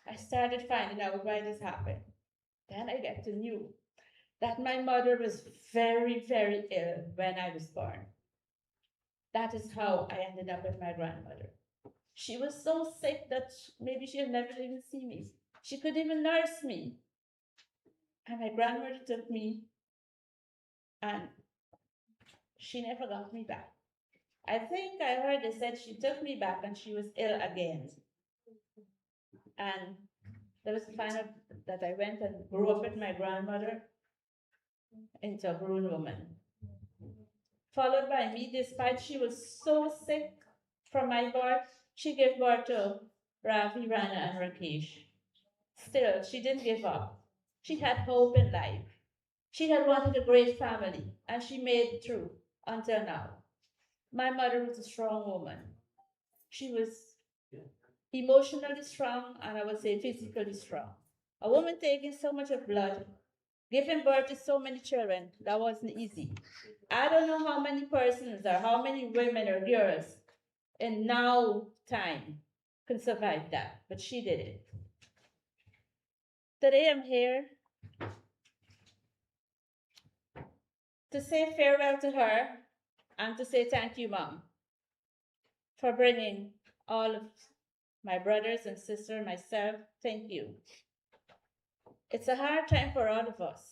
I started finding out why this happened. Then I get to know that my mother was very, very ill when I was born. That is how I ended up with my grandmother. She was so sick that maybe she'll never even see me. She couldn't even nurse me. And my grandmother took me and she never got me back. I think I heard they said she took me back and she was ill again. And there was the final that I went and grew up with my grandmother into a grown woman. Followed by me, despite she was so sick from my birth, she gave birth to Ravi, Rana, and Rakesh. Still, she didn't give up. She had hope in life. She had wanted a great family, and she made it through until now. My mother was a strong woman. She was emotionally strong, and I would say physically strong. A woman taking so much of blood, giving birth to so many children, that wasn't easy. I don't know how many persons or how many women or girls in now time can survive that, but she did it. Today I'm here to say farewell to her and to say thank you, Mom, for bringing all of my brothers and sisters, myself. Thank you. It's a hard time for all of us.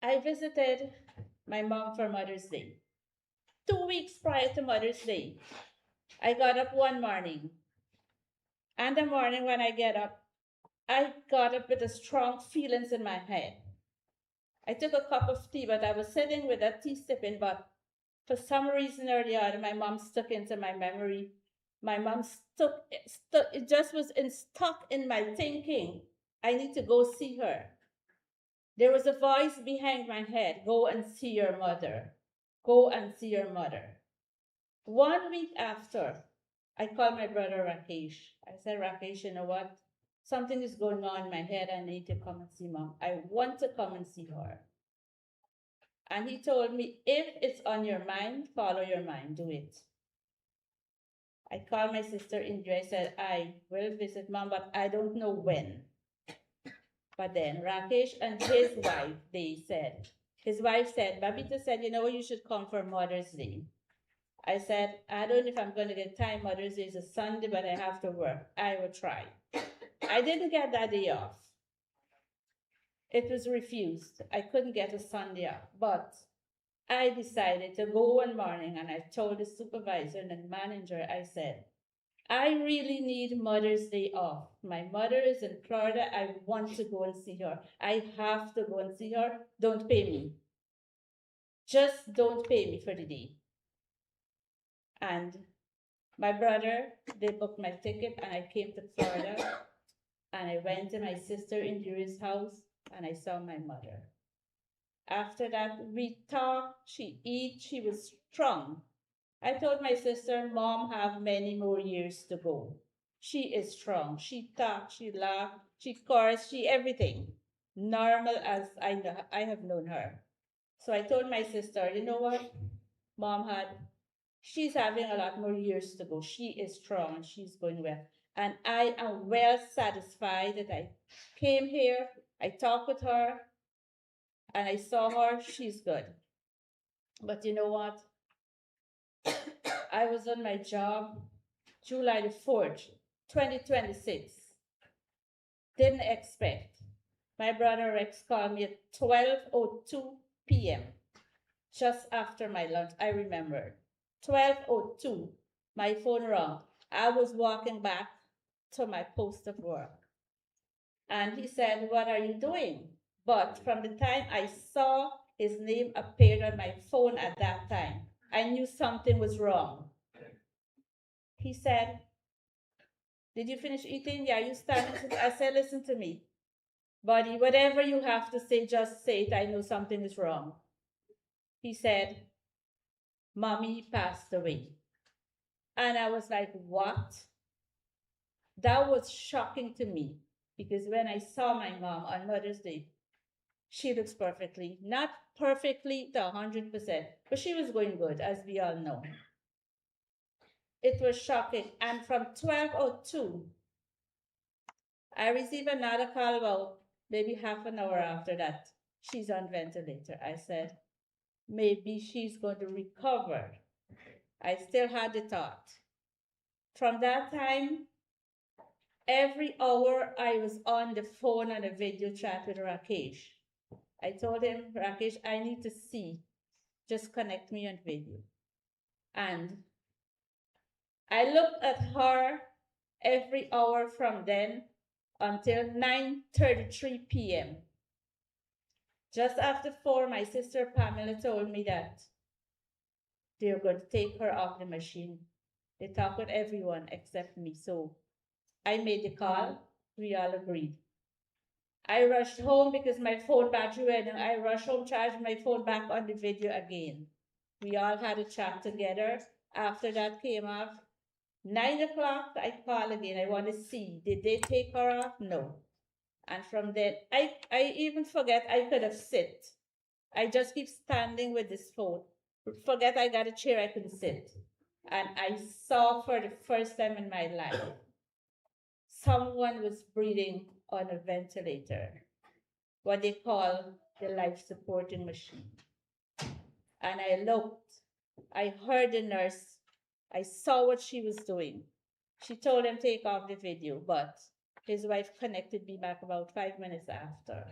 I visited my mom for Mother's Day. 2 weeks prior to Mother's Day, I got up one morning. And the morning when I got up with a strong feelings in my head. I took a cup of tea, but I was sitting with that tea sipping, but for some reason or the other, my mom stuck into my memory. My mom it just was stuck in my thinking. I need to go see her. There was a voice behind my head, go and see your mother. Go and see your mother. 1 week after, I called my brother Rakesh. I said, Rakesh, you know what? Something is going on in my head. I need to come and see mom. I want to come and see her. And he told me, if it's on your mind, follow your mind, do it. I called my sister Indra. I said, I will visit mom, but I don't know when. But then Rakesh and his wife, his wife said, Babita said, you know what, you should come for Mother's Day. I said, I don't know if I'm going to get time. Mother's Day is a Sunday, but I have to work. I will try. I didn't get that day off. It was refused. I couldn't get a Sunday off, but I decided to go one morning and I told the supervisor and the manager, I said, I really need Mother's Day off. My mother is in Florida. I want to go and see her. I have to go and see her. Don't pay me. Just don't pay me for the day. And my brother, they booked my ticket and I came to Florida and I went to my sister Indira's house and I saw my mother. After that, we talked, she ate, she was strong. I told my sister, Mom have many more years to go. She is strong. She talked, she laughed, she cursed, she everything. Normal as I have known her. So I told my sister, you know what? She's having a lot more years to go. She is strong and she's going well. And I am well satisfied that I came here, I talked with her, and I saw her, she's good. But you know what? I was on my job July the 4th, 2026. Didn't expect. My brother Rex called me at 12:02 p.m. just after my lunch. I remember. 12:02, my phone rang. I was walking back to my post of work. And he said, what are you doing? But from the time I saw his name appeared on my phone at that time, I knew something was wrong. He said, did you finish eating? Yeah, you started. I said, listen to me. Buddy, whatever you have to say, just say it. I know something is wrong. He said, Mommy passed away. And I was like, what? That was shocking to me because when I saw my mom on Mother's Day, she looks perfectly, not perfectly to 100%, but she was going good, as we all know. It was shocking. And from 12:02, I received another call about maybe half an hour after that. She's on ventilator. I said, maybe she's going to recover. I still had the thought. From that time, every hour I was on the phone and a video chat with Rakesh. I told him, Rakesh, I need to see. Just connect me on video. And I looked at her every hour from then until 9:33 p.m. Just after 4, my sister Pamela told me that they're going to take her off the machine. They talked with everyone except me. So I made the call. We all agreed. I rushed home because my phone battery went and I rushed home, charged my phone back on the video again. We all had a chat together. After that came off. 9 o'clock, I call again. I want to see, did they take her off? No. And from then, I even forget I could have sit. I just keep standing with this phone. Forget I got a chair, I couldn't sit. And I saw for the first time in my life, someone was breathing on a ventilator, what they call the life supporting machine. And I looked, I heard the nurse, I saw what she was doing. She told him take off the video, but his wife connected me back about 5 minutes after.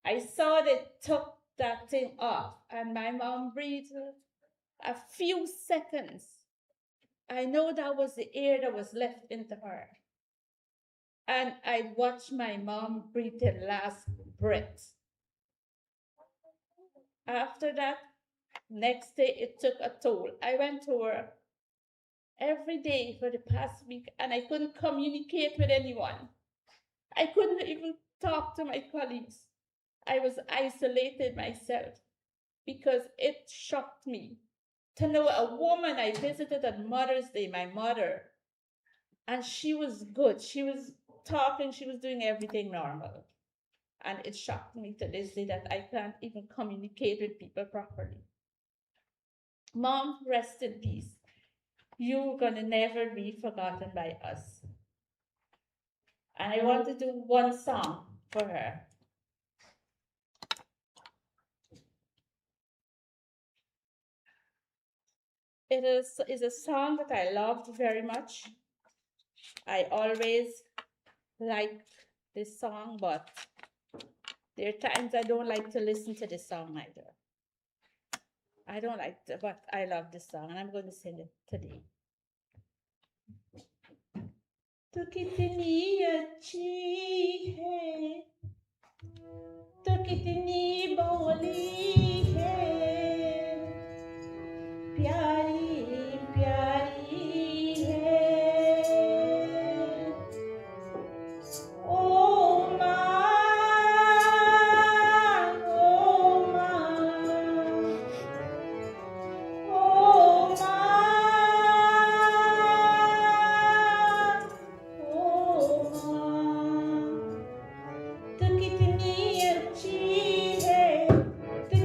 I saw they took that thing off and my mom breathed a few seconds. I know that was the air that was left into her. And I watched my mom breathe her last breath. After that, next day it took a toll. I went to work every day for the past week and I couldn't communicate with anyone. I couldn't even talk to my colleagues. I was isolated myself because it shocked me to know a woman I visited on Mother's Day, my mother, and she was good. She was talking, she was doing everything normal. And it shocked me to this day that I can't even communicate with people properly. Mom, rest in peace. You're gonna never be forgotten by us. And I want to do one song for her. It is a song that I loved very much. I always liked this song, but there are times I don't like to listen to this song either. I don't like it, but I love this song, and I'm going to sing it today. Tu kitni achhi hai, tu kitni boli hai, प्यारी प्यारी है ओ माँ ओ माँ ओ माँ तू कितनी अच्छी है तू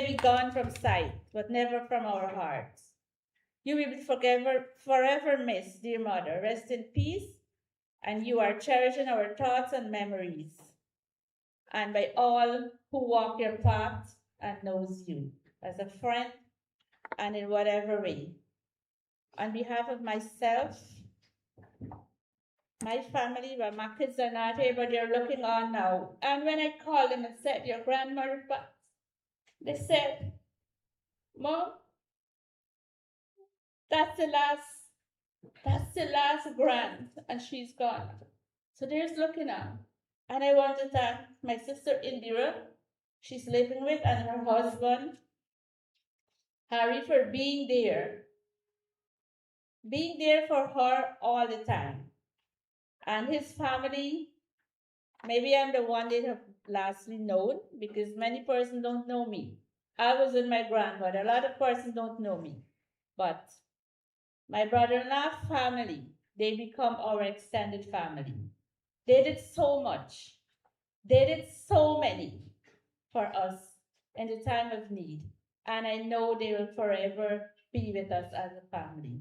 may be gone from sight, but never from our hearts. You will be forever missed, dear mother. Rest in peace, and you are cherished in our thoughts and memories, and by all who walk your path and knows you as a friend and in whatever way. On behalf of myself, my family, well, my kids are not here, but they're looking on now. And when I called them and said, your grandmother passed, they said, Mom, that's the last grand, and she's gone. So there's looking on. And I want to thank my sister Indira, she's living with, and her husband, Harry, for being there for her all the time. And his family, maybe I'm the one they have lastly known, because many persons don't know me. I was with my grandmother. A lot of persons don't know me. But my brother-in-law family, they become our extended family. They did so much. They did so many for us in the time of need. And I know they will forever be with us as a family.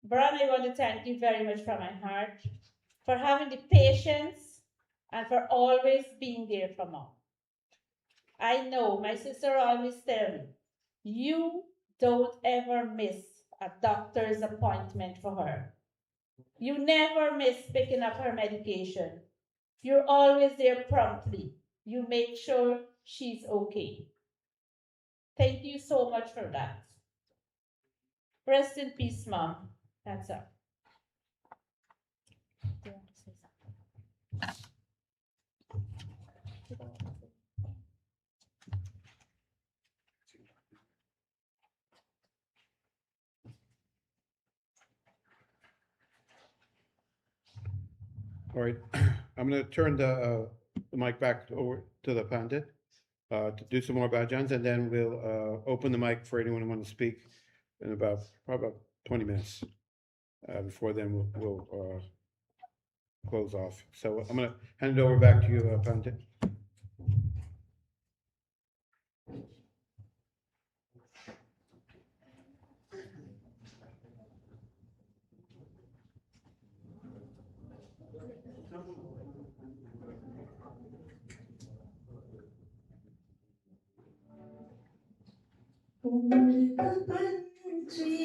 Brian, I want to thank you very much from my heart for having the patience and for always being there for Mom. I know my sister always tells me, you don't ever miss a doctor's appointment for her. You never miss picking up her medication. You're always there promptly. You make sure she's okay. Thank you so much for that. Rest in peace, Mom. That's all. Do you want to say something? All right, I'm going to turn the mic back over to the Pandit to do some more bhajans, and then we'll open the mic for anyone who wants to speak in probably about 20 minutes. Before then, we'll close off. So I'm going to hand it over back to you, Pandit. उड़ता पंछी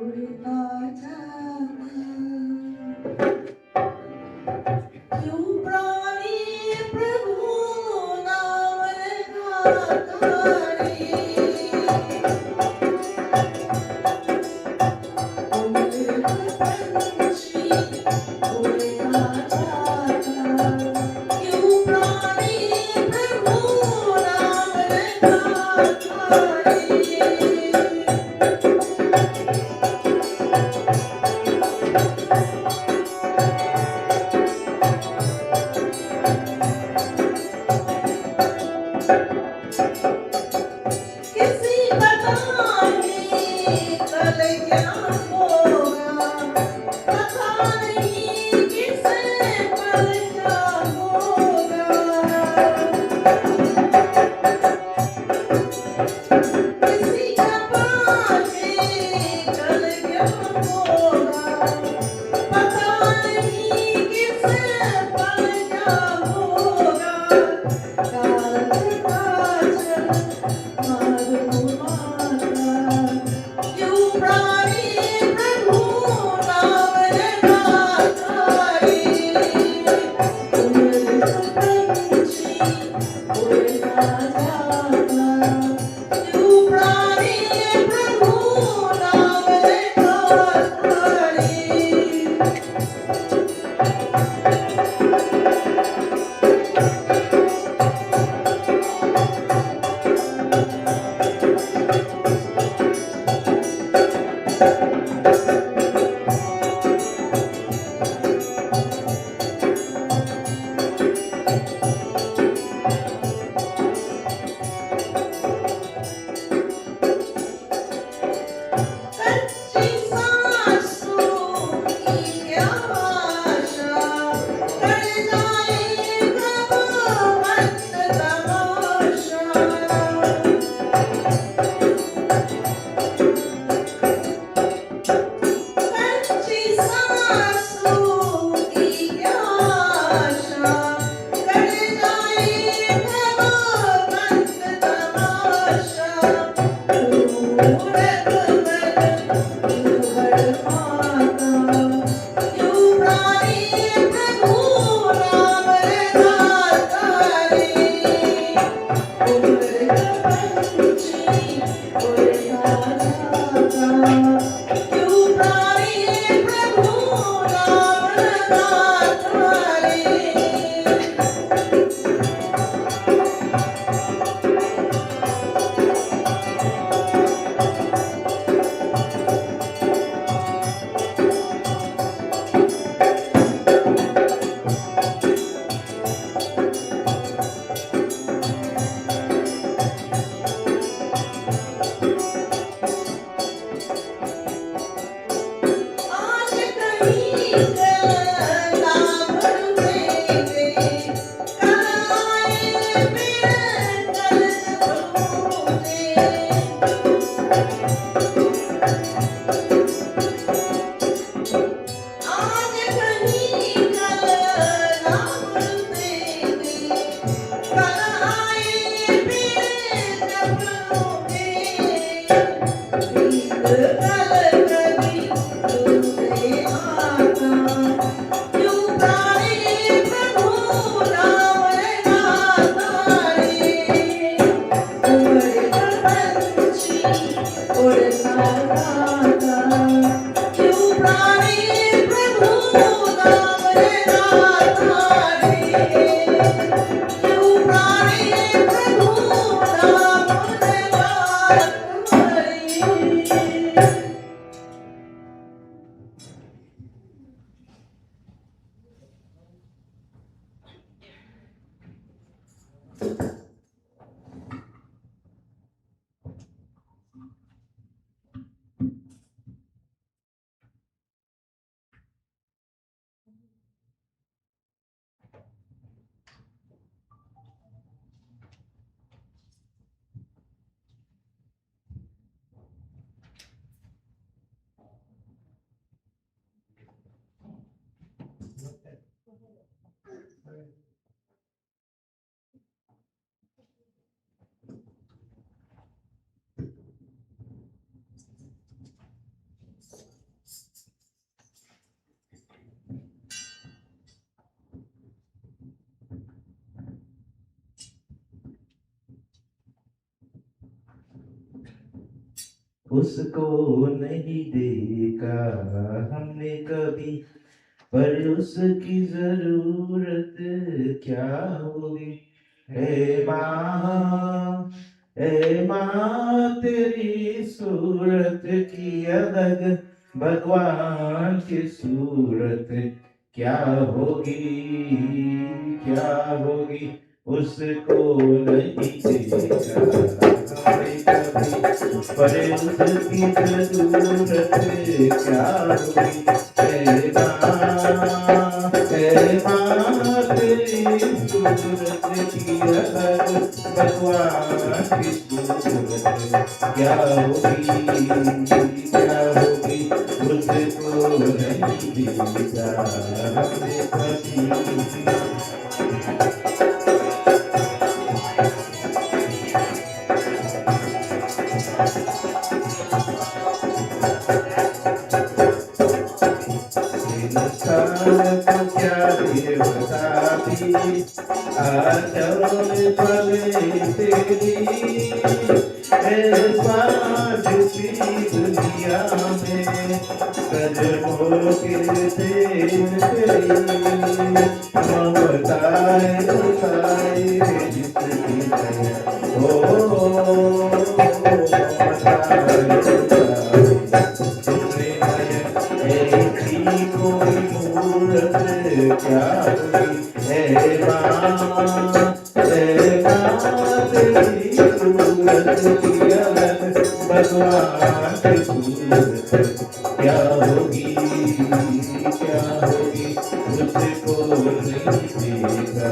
उड़ता जाना क्यों प्राणी प्रभु नाम गाता रे उड़ता पंछी उड़ता जाना क्यों प्राणी प्रभु नाम गाता रे किसी पता नहीं कल क्या होगा पता नहीं किसे कल क्या होगा किसी का पाने कल क्या होगा पता नहीं किसे कल क्या होगा काज काजल मारू माता क्यों प्राणी प्रभु नाम गाता रे उड़ता पंछी उड़ता जाता क्यों प्राणी प्रभु नाम गाता रे कच्ची सांसों की क्या आशा कर जाएगा वो बंद तमाशा उसको नहीं देखा हमने कभी, पर उसकी जरूरत क्या होगी। हे माँ तेरी सूरत की अलग, भगवान की सूरत क्या होगी, क्या होगी। उसको नहीं देखा हमने कभी, पर उसकी जरूरत क्या होगी। हे माँ तेरी सूरत की अलग, भगवान की सूरत क्या होगी, क्या होगी। उसको नहीं देखा हमने कभी। क्या देवता दी आचरण पले तेरी, सांझ सी दुनिया में कदमों के तेरी। ममताए उठाए जिसकी दया, ममताए उठाए ऐसी कोई मूरत क्या हुई। हे माँ तेरी सूरत की अलग, भगवान की सूरत क्या होगी, क्या होगी। उसको नहीं देखा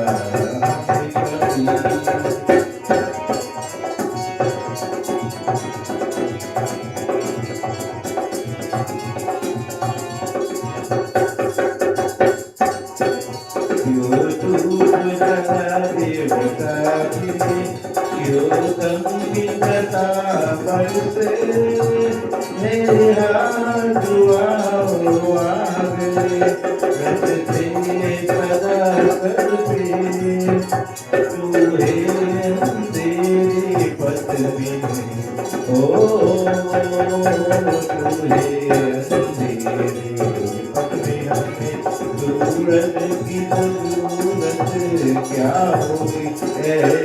हमने कभी। प्रियोतम की कथा बरसे मेरा दुआओ आगे रचते सदा कर पे तू है तेरी पत्नी ओ तू है तेरी पत्नी सूरज की जरूरत क्या होगी तेरी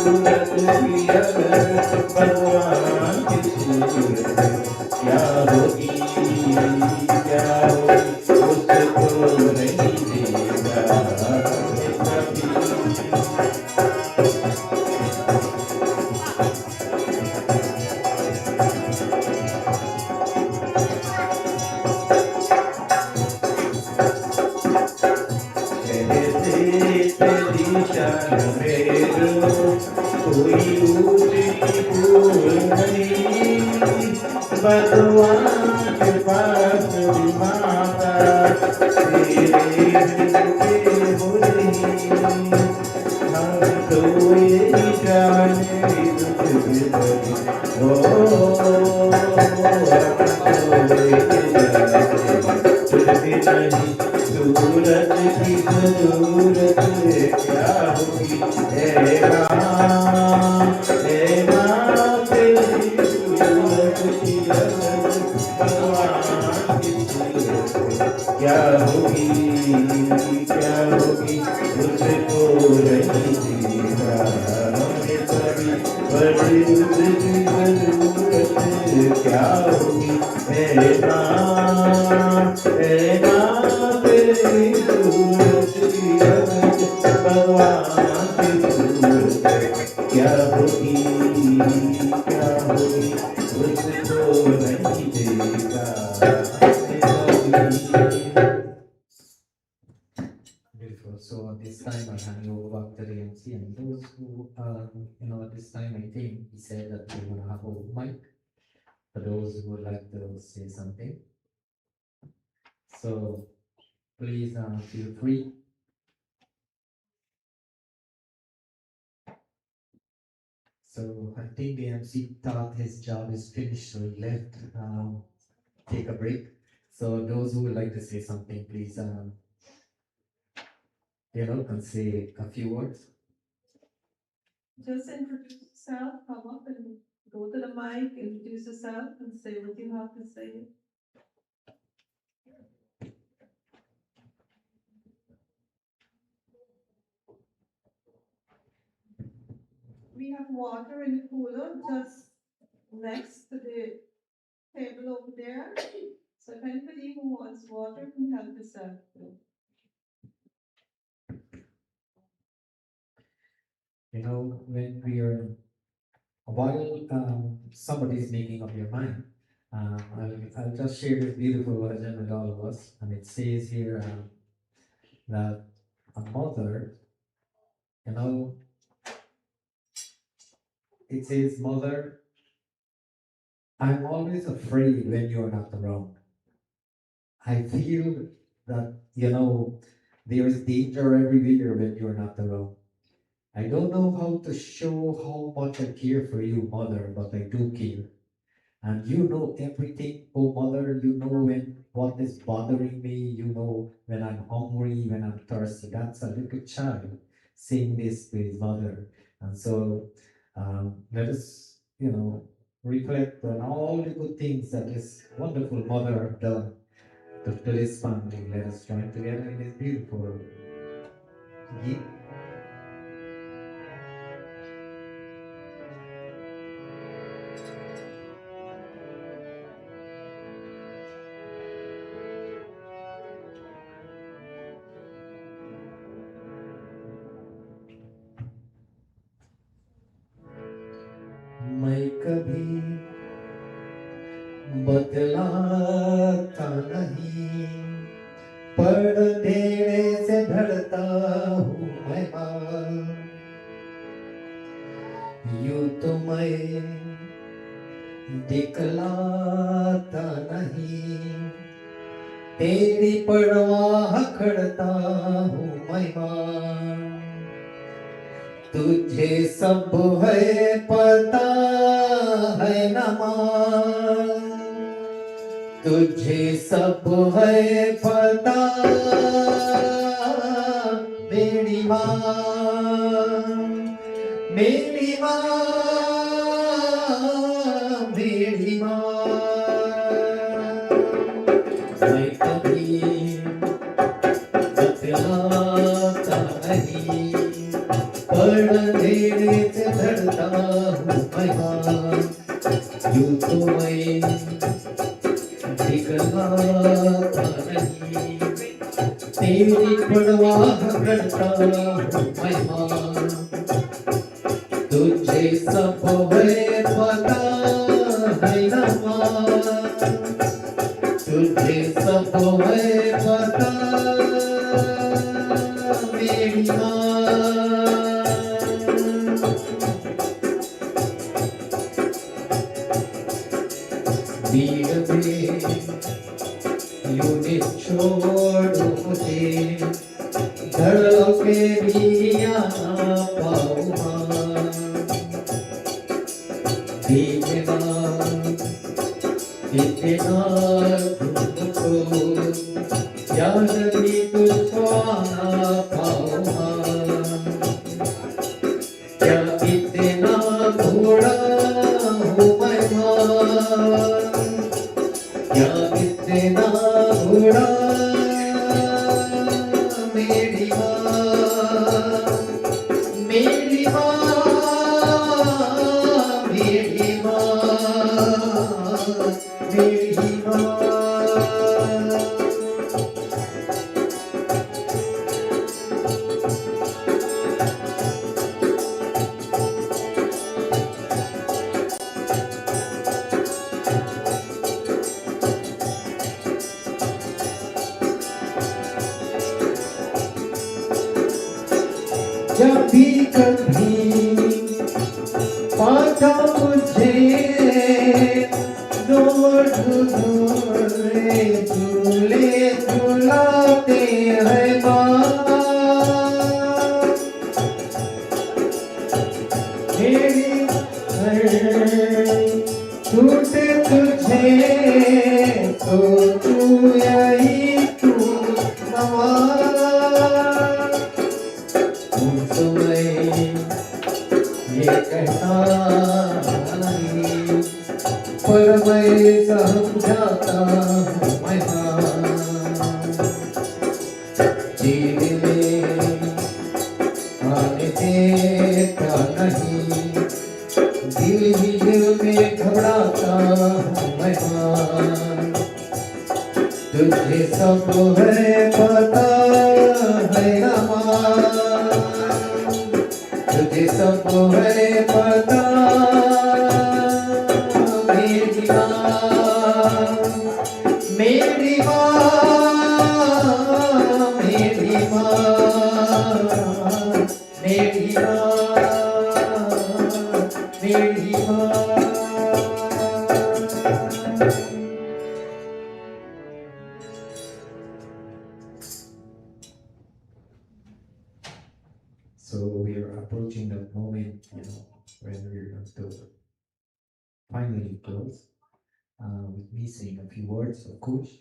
सूरत की अगर भगवान की सूरत क्या होगी उसको नहीं देगा कभी तेरी शान मेरो कोई ऊंची भूल नहीं भगवान के पास भी माता तेरे हृदय बोली हम तो यही जाने ओ तुझे नहीं सूरत की जरूरत क्या होगी हे माँ तेरी सूरत की जरूरत भगवान की सूरत क्या होगी उसको नहीं देगा हमें कभी बड़ी उसकी जरूरत क्या होगी हे माँ तेरी सूरत की जरूरत भगवान की सूरत क्या होगी उसको नहीं देगा Beautiful. So this time I hand you over back to the MC, and those who this time I think he said that we're gonna have a mic for those who would like to say something. So please feel free. So I think the MC thought his job is finished, so he left. Take a break. So those who would like to say something, please, can say a few words. Just introduce yourself, come up and go to the mic, introduce yourself and say what you have to say. We have water in the cooler just next to the table over there. So if anybody who wants water can help yourself too. When we are, while somebody is making up your mind, I'll just share this beautiful version with all of us. And it says here that a mother, it says, "Mother, I'm always afraid when you're not around. I feel that, there's danger everywhere when you're not around. I don't know how to show how much I care for you, mother, but I do care. And you know everything, oh mother, you know what is bothering me, you know when I'm hungry, when I'm thirsty." That's a little child saying this to his mother. And so let us, reflect on all the good things that this wonderful mother have done to this family. Let us join together in this beautiful gift. मैं कभी बतलाता नहीं, पढ़ देने से ढलता हूँ मैं माँ। यूं तो मैं दिखलाता नहीं, तेरी परवाह करता हूँ महिमा तुझे सब है पता है न मां तुझे सब है पता मेरी मां मेरी मां मेरी मां मैं कभी बतलाता नहीं पर अंधेरे से डरता हूँ मैं मां यूं तो मैं दिखलाता नहीं तेरी परवाह करता हूँ मैं मां तुझे सब है पता है न मां तुझे सब है पता मेरी मां वीर में यूं छोड़ मुझे धड़के भी आना पाऊँ मां देखना इतना तुमको याद भी तुझको आना पाऊँ मां क्या इतना घोड़ा हूँ मैं मां क्या इतना घोड़ा मेरी मां मेरी मां मेरी मां मेरी मां जब भी कभी पाता मुझे दूर झूले झूले झूलाते हैं माँ मेरी टूटे तुझे तो तू यही तू मवा ये कहता नहीं पर मैं समझाता हूँ मैं जीने में आने देता नहीं दिल ही दिल में घबराता हूँ मैं तुझे सब है पता है ना मां तुझे सब है पता मेरी मां मेरी मां मेरी मां मेरी मां मेरी मां So we are approaching that moment, when we're going to finally close. With me saying a few words, of course.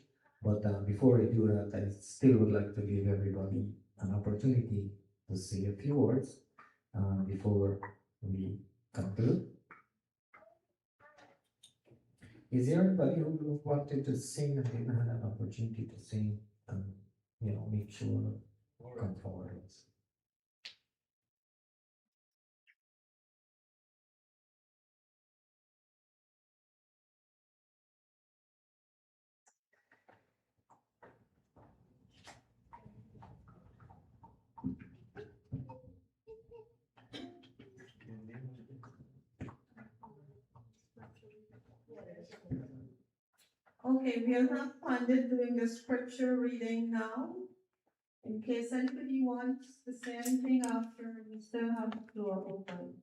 But before I do that, I still would like to give everybody an opportunity to say a few words before we conclude. Is there anybody who wanted to sing and didn't have an opportunity to sing and make sure come forward? Okay, we'll have Pandit doing the scripture reading now. In case anybody wants to say anything after, we still have the floor open.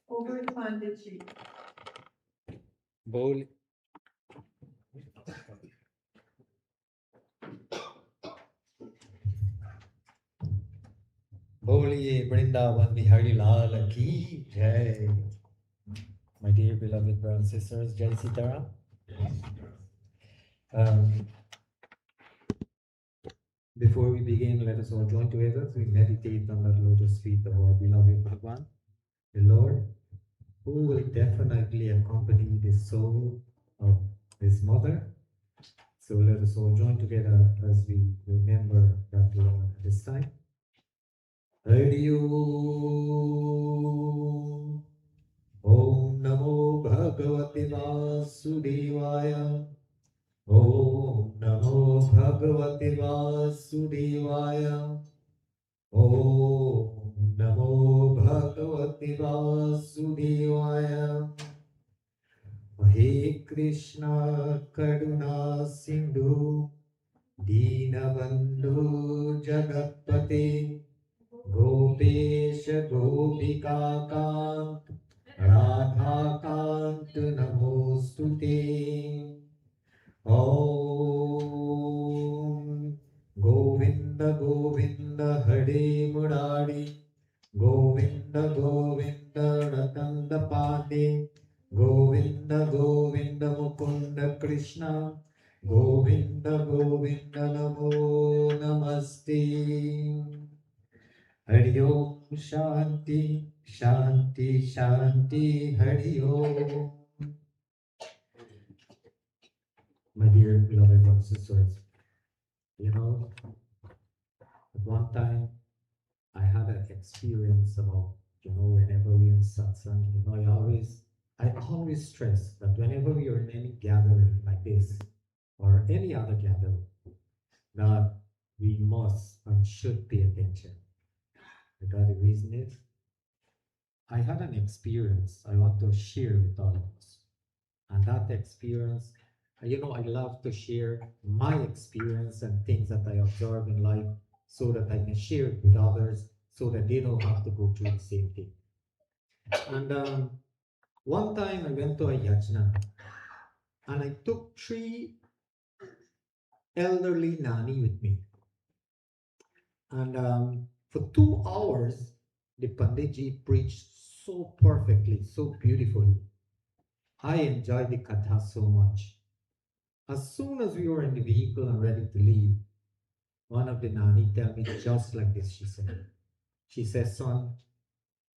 Over to Panditji. बोल Holy Vrindavan Bihari Lal Ki Jai. My dear beloved brothers and sisters, Jai Sitaram. Um, Before we begin, let us all join together to meditate on the lotus feet of our beloved Bhagwan, the Lord, who will definitely accompany the soul of his mother. So let us all join together as we remember that Lord at this time. Hari Om. Om Namo Bhagavate Vasudevaya. Om Namo Bhagavate Vasudevaya. Om Namo Bhagavate Vasudevaya. He Krishna Karuna Sindhu Deenabandhu Jagatpate Gopesha Gopika Kant Radha Kant Namostute. Om Govinda Govinda Hare Murari Govinda Govinda Ratanda Pade Govinda Govinda Mukunda Krishna Govinda Govinda Namo Namaste. Hari Om Shanti Shanti Shanti Hari Om. My dear beloved brothers and sisters, you know, at one time I had an experience about, whenever we're in satsang, I always stress that whenever we are in any gathering like this, or any other gathering, that we must and should pay attention. Because the reason is, I had an experience I want to share with all of us. And that experience, I love to share my experience and things that I observe in life so that I can share it with others so that they don't have to go through the same thing. And one time I went to a yajna and I took 3 elderly nani with me. And for 2 hours, the Panditji preached so perfectly, so beautifully. I enjoyed the katha so much. As soon as we were in the vehicle and ready to leave, one of the nani tell me just like this, she said. She said, son,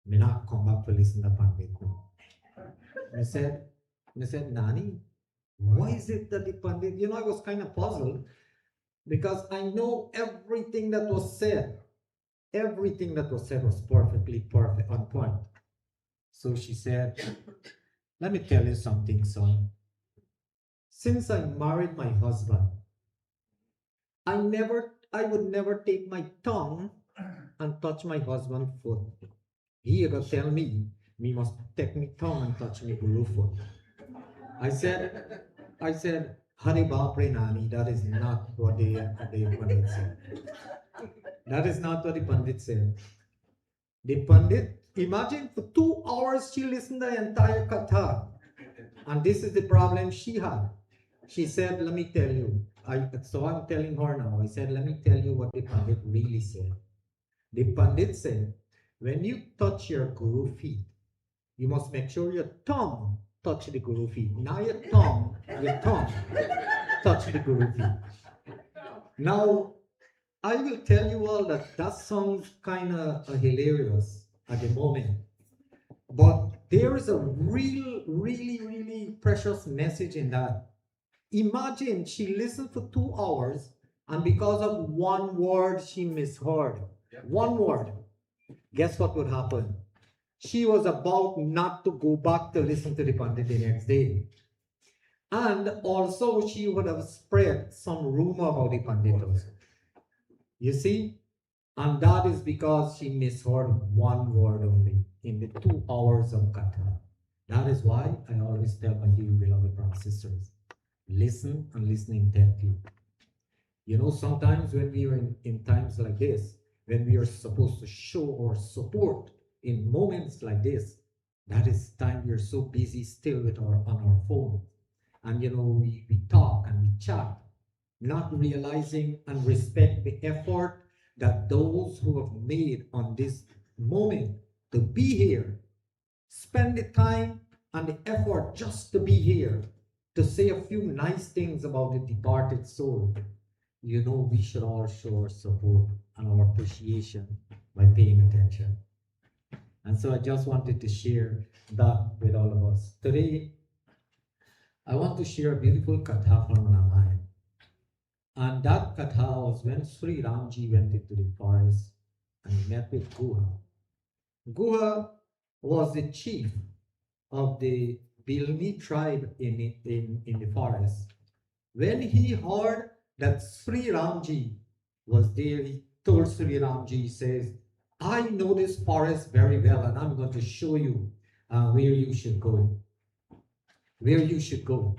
may not come back to listen to Pandit now. I said, Nani, why is it that the Pandit, I was kind of puzzled because I know everything that was said. Everything that was said was perfectly perfect, on point. So she said, let me tell you something, son. Since I married my husband, I would never take my tongue and touch my husband's foot. He ever tell me must take me tongue and touch me guru foot. I said, Hari Bapre Nani, that is not what the Pandit said. That is not what the Pandit said. The Pandit, imagine for 2 hours she listened to the entire katha. And this is the problem she had. She said, let me tell you. So I'm telling her now. I said, let me tell you what the Pandit really said. The Pandit said, when you touch your guru feet, you must make sure your tongue touch the guru feet. Now your tongue touch the guru feet. Now, I will tell you all that sounds kind of hilarious at the moment. But there is a really precious message in that. Imagine she listened for 2 hours and because of one word she misheard. One word. Guess what would happen? She was about not to go back to listen to the Pandit the next day. And also she would have spread some rumor about the Pandit also. You see? And that is because she misheard one word only in the 2 hours of katha. That is why I always tell my dear beloved brothers and sisters, listen and listen intently. Sometimes when we are in times like this, when we are supposed to show our support in moments like this, that is time we are so busy still on our phone. And we talk and we chat, not realizing and respect the effort that those who have made on this moment to be here, spend the time and the effort just to be here, to say a few nice things about the departed soul, you know we should all show our support and our appreciation by paying attention. And so I just wanted to share that with all of us. Today, I want to share a beautiful katha from Ramayana. And that katha was when Sri Ramji went into the forest and he met with Guha. Guha was the chief of the Bilni tribe in the forest. When he heard that Sri Ramji was there, he told Sri Ramji, he says, I know this forest very well and I'm going to show you where you should go. Where you should go.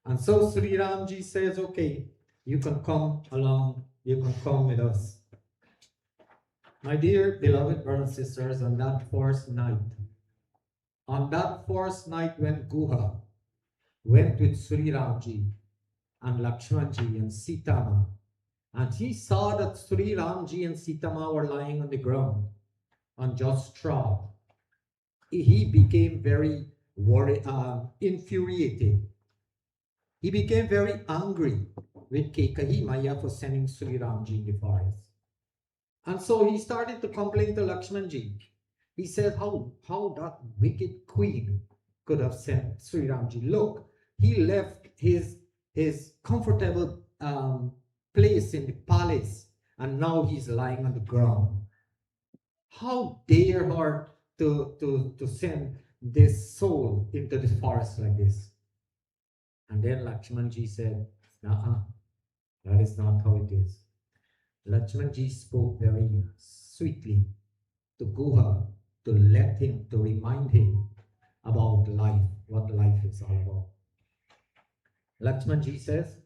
And so Sri Ramji says, okay, you can come along, you can come with us. My dear beloved brothers and sisters, on that first night when Guha went with Sri Ramji and Lakshmanji and Sitama, and he saw that Sri Ramji and Sitama were lying on the ground on just straw, he became very infuriated. He became very angry with Kekahi Maya for sending Sri Ramji in the forest. And so he started to complain to Lakshmanji. He said how that wicked queen could have sent Sri Ramji. Look, he left his comfortable place in the palace and now he's lying on the ground. How dare her to send this soul into the forest like this? And then Lakshmanji said, that is not how it is. Lakshmanji spoke very sweetly to Guha to remind him about life, what life is all about. Lakshmanji says,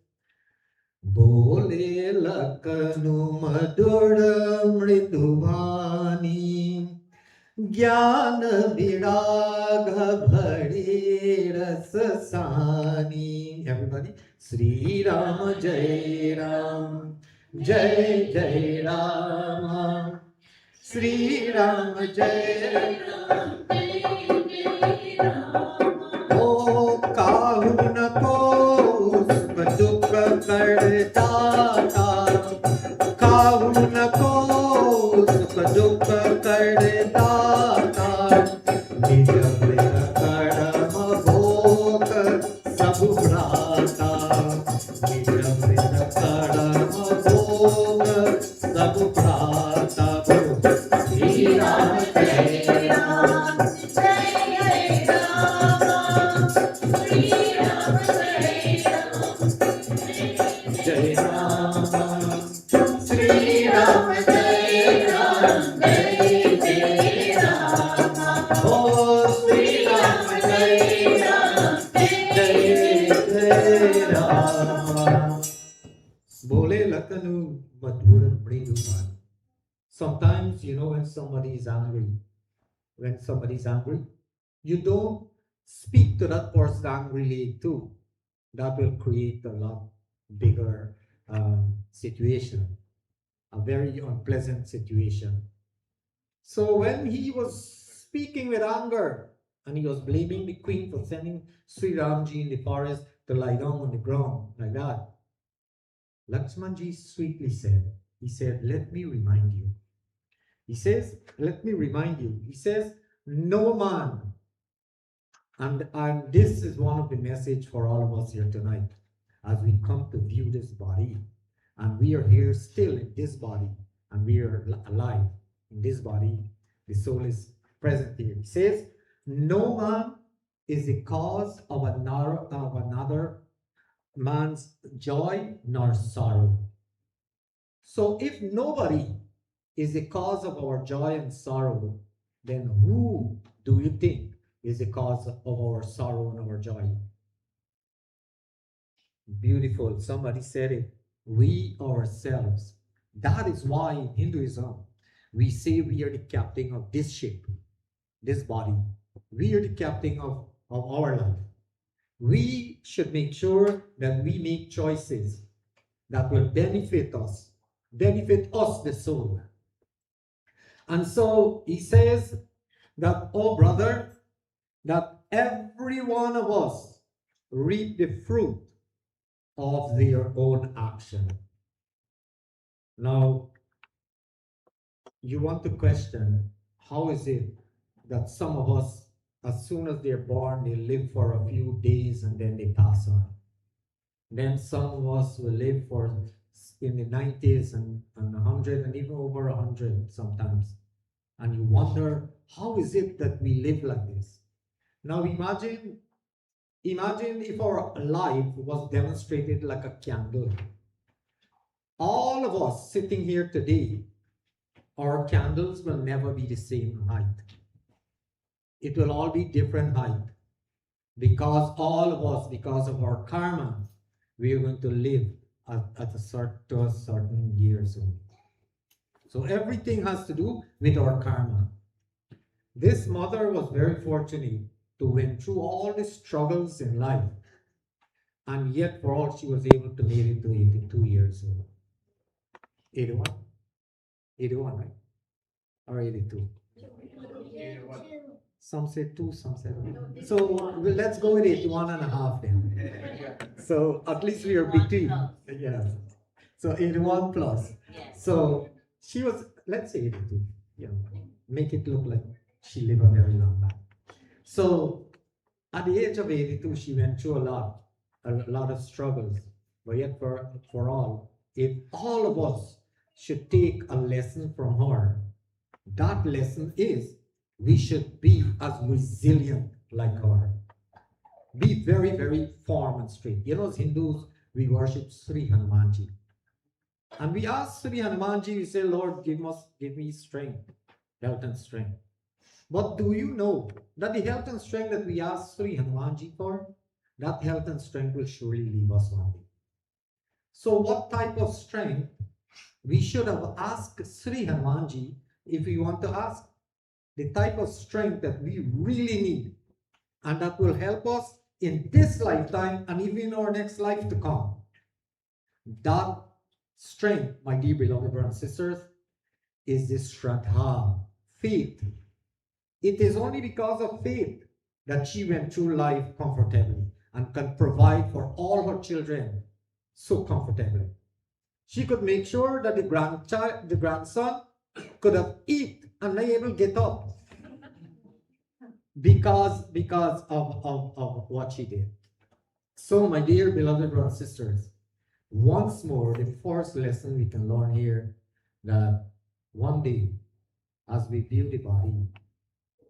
Bole lakanu madura mridubhani Jnana viragha bhari rasasani. Everybody, Sri Rama Jai Ram, Jai Jai Rama, Sri Rama Jai Ram, Jai Jai Rama. Oh, kahu na ko sukh dukh kardata, kahu na ko sukh dukh kardata. Sometimes, when somebody is angry, you don't speak to that person angrily too. That will create a lot bigger situation, a very unpleasant situation. So when he was speaking with anger and he was blaming the queen for sending Sri Ramji in the forest to lie down on the ground like that, Lakshmanji sweetly said, let me remind you. He says, no man, and this is one of the message for all of us here tonight, as we come to view this body, and we are here still in this body, and we are alive in this body, the soul is present here. He says, no man is the cause of another man's joy nor sorrow. So if nobody is the cause of our joy and sorrow, then who do you think is the cause of our sorrow and our joy? Beautiful. Somebody said it. We ourselves. That is why in Hinduism, we say we are the captain of this ship, this body. We are the captain of our life. We should make sure that we make choices that will benefit us benefit us, the soul. And so he says that, oh brother, that every one of us reap the fruit of their own action. Now, you want to question, how is it that some of us, as soon as they're born, they live for a few days and then they pass on? Then some of us will live for in the 90s and 100 and even over 100 sometimes. And you wonder, how is it that we live like this? Now imagine if our life was demonstrated like a candle. All of us sitting here today, our candles will never be the same height. It will all be different height. Because all of us, because of our karma, we are going to live at a certain year soon. So everything has to do with our karma. This mother was very fortunate to went through all the struggles in life, and yet for all she was able to make it to 82 years old. 81? 81, right? Or 82? Some say 2, some say 1. So let's go with 81 and a half then. So at least we are between. Yeah. So 81 plus. So she was, let's say 82. You know, make it look like she lived a very long life. So at the age of 82, she went through a lot of struggles. But yet for all, if all of us should take a lesson from her, that lesson is we should be as resilient like her. Be very, very firm and straight. You know, as Hindus, we worship Sri Hanumanji. And we ask Sri Hanumanji, we say, Lord, give me strength, health and strength. But do you know that the health and strength that we ask Sri Hanumanji for, that health and strength will surely leave us one day. So what type of strength we should have asked Sri Hanumanji if we want to ask? The type of strength that we really need, and that will help us in this lifetime and even in our next life to come. That strength, my dear beloved brothers and sisters, is this Shraddha, faith. It is only because of faith that she went through life comfortably and can provide for all her children so comfortably. She could make sure that the grandson could have eat and not able to get up because of what she did. So, my dear beloved brothers and sisters, once more, the first lesson we can learn here, that one day, as we build the body,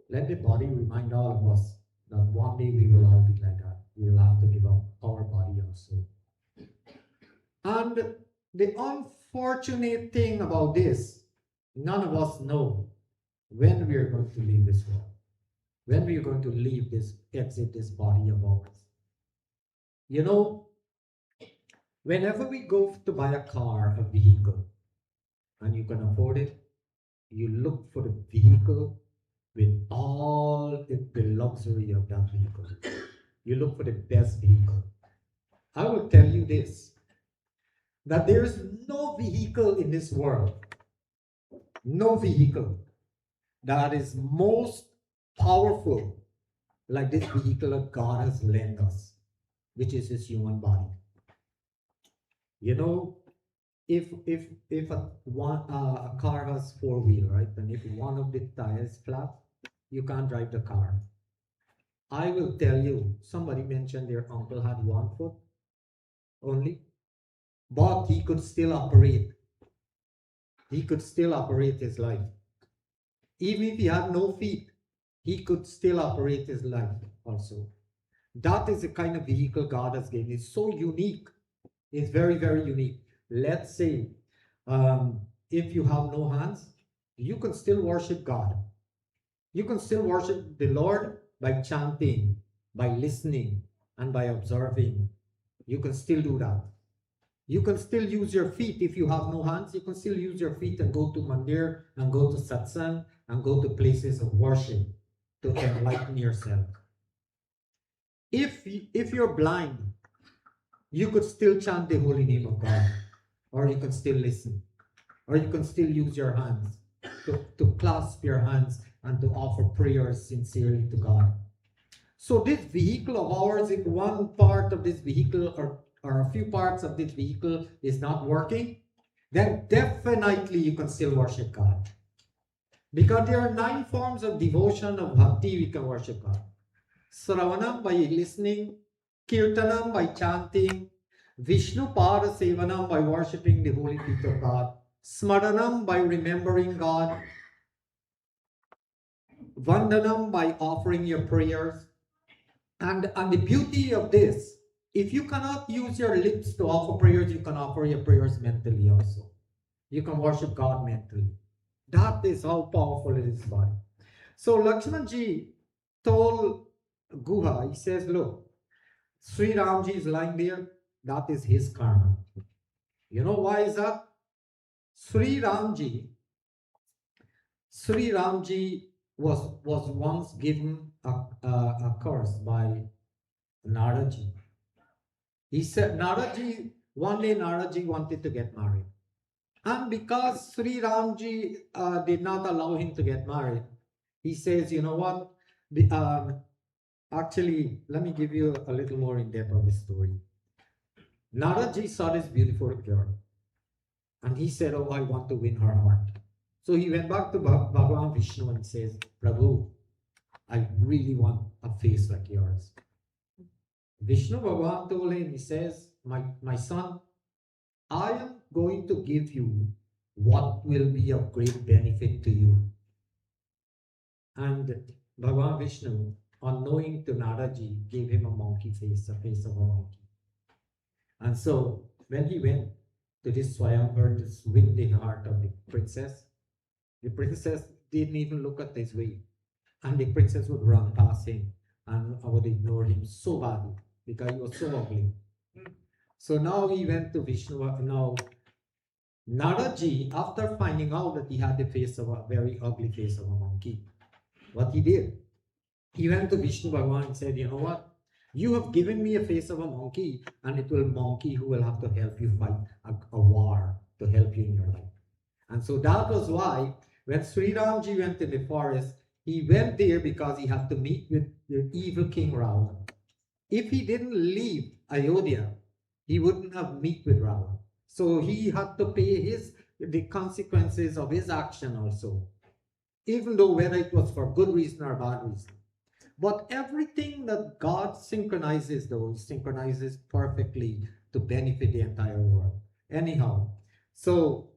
let the body remind all of us that one day we will all be like that. We will have to give up our body also. And the unfortunate thing about this, none of us know when we are going to leave this world. When we are going to leave this, exit this body of ours. You know, whenever we go to buy a car, a vehicle, and you can afford it, you look for the vehicle with all the luxury of that vehicle. You look for the best vehicle. I will tell you this, that there is no vehicle in this world, no vehicle that is most powerful like this vehicle that God has lent us, which is his human body. You know, if a car has 4 wheels, right, and if one of the tires flat, you can't drive the car. I will tell you, somebody mentioned their uncle had 1 foot only, but he could still operate. He could still operate his life. Even if he had no feet, he could still operate his life also. That is the kind of vehicle God has given. It's so unique. It's very, very unique. Let's say, if you have no hands, you can still worship God. You can still worship the Lord by chanting, by listening, and by observing. You can still do that. You can still use your feet. If you have no hands, you can still use your feet and go to mandir and go to satsang and go to places of worship to enlighten yourself. If you're blind, you could still chant the holy name of God, or you can still listen. or you can still use your hands to clasp your hands and to offer prayers sincerely to God. So this vehicle of ours, if one part of this vehicle or a few parts of this vehicle is not working, then definitely you can still worship God. Because there are 9 forms of devotion of bhakti we can worship God. Sravanam by listening, Kirtanam by chanting, Vishnu Pada Sevanam by worshipping the holy feet of God, Smaranam by remembering God, Vandanam by offering your prayers. And the beauty of this, if you cannot use your lips to offer prayers, you can offer your prayers mentally also. You can worship God mentally. That is how powerful it is body. So Lakshmanji told Guha, he says, look, Sri Ramji is lying there, that is his karma. You know why is that? Sri Ramji was once given a curse by Naraji. He said, one day Naraji wanted to get married. And because Sri Ramji did not allow him to get married, he says, you know what? Actually, let me give you a little more in depth of the story. Naraji saw this beautiful girl. And he said, oh, I want to win her heart. So he went back to Bhagavan Vishnu and says, Prabhu, I really want a face like yours. Vishnu Bhagavan told him, he says, my son, I am going to give you what will be of great benefit to you. And Bhagavan Vishnu, unknowing to Naraji, gave him a monkey face, a face of a monkey. And so when he went to this Swayamvar to win the heart of the princess didn't even look at his way. And the princess would run past him and would ignore him so badly because he was so ugly. So now he went to Vishnu. Now Naraji, after finding out that he had the face of a very ugly face of a monkey, what he did, he went to Vishnu Bhagavan and said, you know what? You have given me a face of a monkey, and it will monkey who will have to help you fight a war to help you in your life. And so that was why when Sri Ramji went in the forest, he went there because he had to meet with the evil King Ravana. If he didn't leave Ayodhya, he wouldn't have met with Ravana. So he had to pay the consequences of his action also, even though whether it was for good reason or bad reason. But everything that God synchronizes, though, synchronizes perfectly to benefit the entire world. Anyhow, so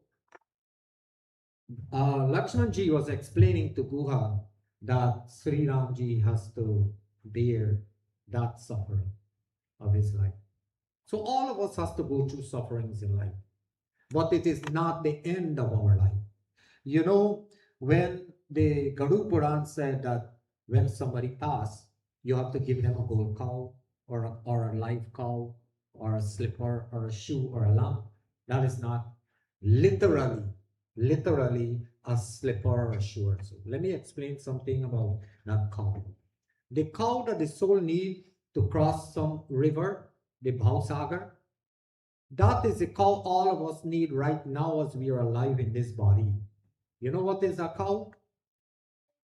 Lakshmanji was explaining to Guha that Sri Ramji has to bear that suffering of his life. So all of us has to go through sufferings in life, but it is not the end of our life. You know, when the Garuda Puran said that when somebody passes, you have to give them a gold cow or a live cow or a slipper or a shoe or a lamp, that is not literally a slipper or a shoe or so. Let me explain something about that cow. The cow that the soul needs to cross some river, the Bhausagar, that is the cow all of us need right now as we are alive in this body. You know what is a cow?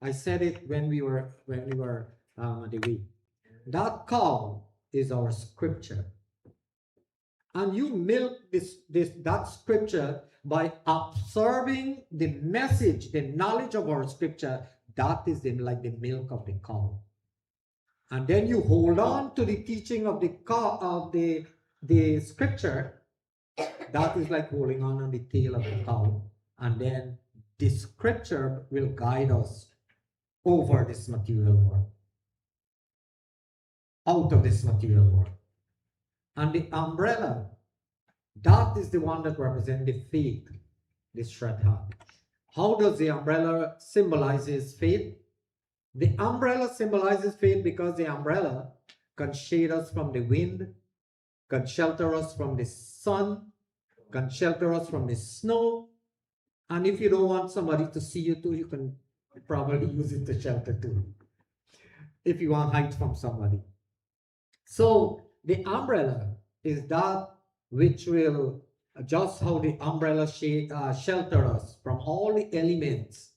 I said it when we were at the week. That cow is our scripture. And you milk that scripture by observing the message, the knowledge of our scripture. That is like the milk of the cow. And then you hold on to the teaching of the cow, of the scripture. That is like holding on the tail of the cow. And then the scripture will guide us over this material world, out of this material world. And the umbrella, that is the one that represents the faith, the Shraddha. How does the umbrella symbolizes faith? The umbrella symbolizes faith because the umbrella can shade us from the wind, can shelter us from the sun, can shelter us from the snow. And if you don't want somebody to see you too, you can probably use it to shelter too, if you want to hide from somebody. So the umbrella is that which will just how the umbrella shelter us from all the elements.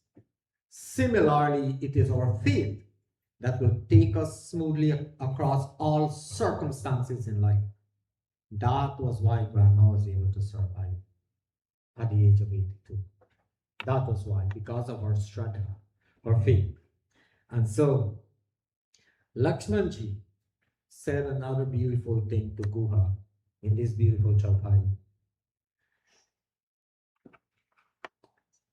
Similarly, it is our faith that will take us smoothly across all circumstances in life. That was why Grandma was able to survive at the age of 82. That was why, because of her struggle, her faith. And so, Lakshmanji said another beautiful thing to Guha in this beautiful chaupai.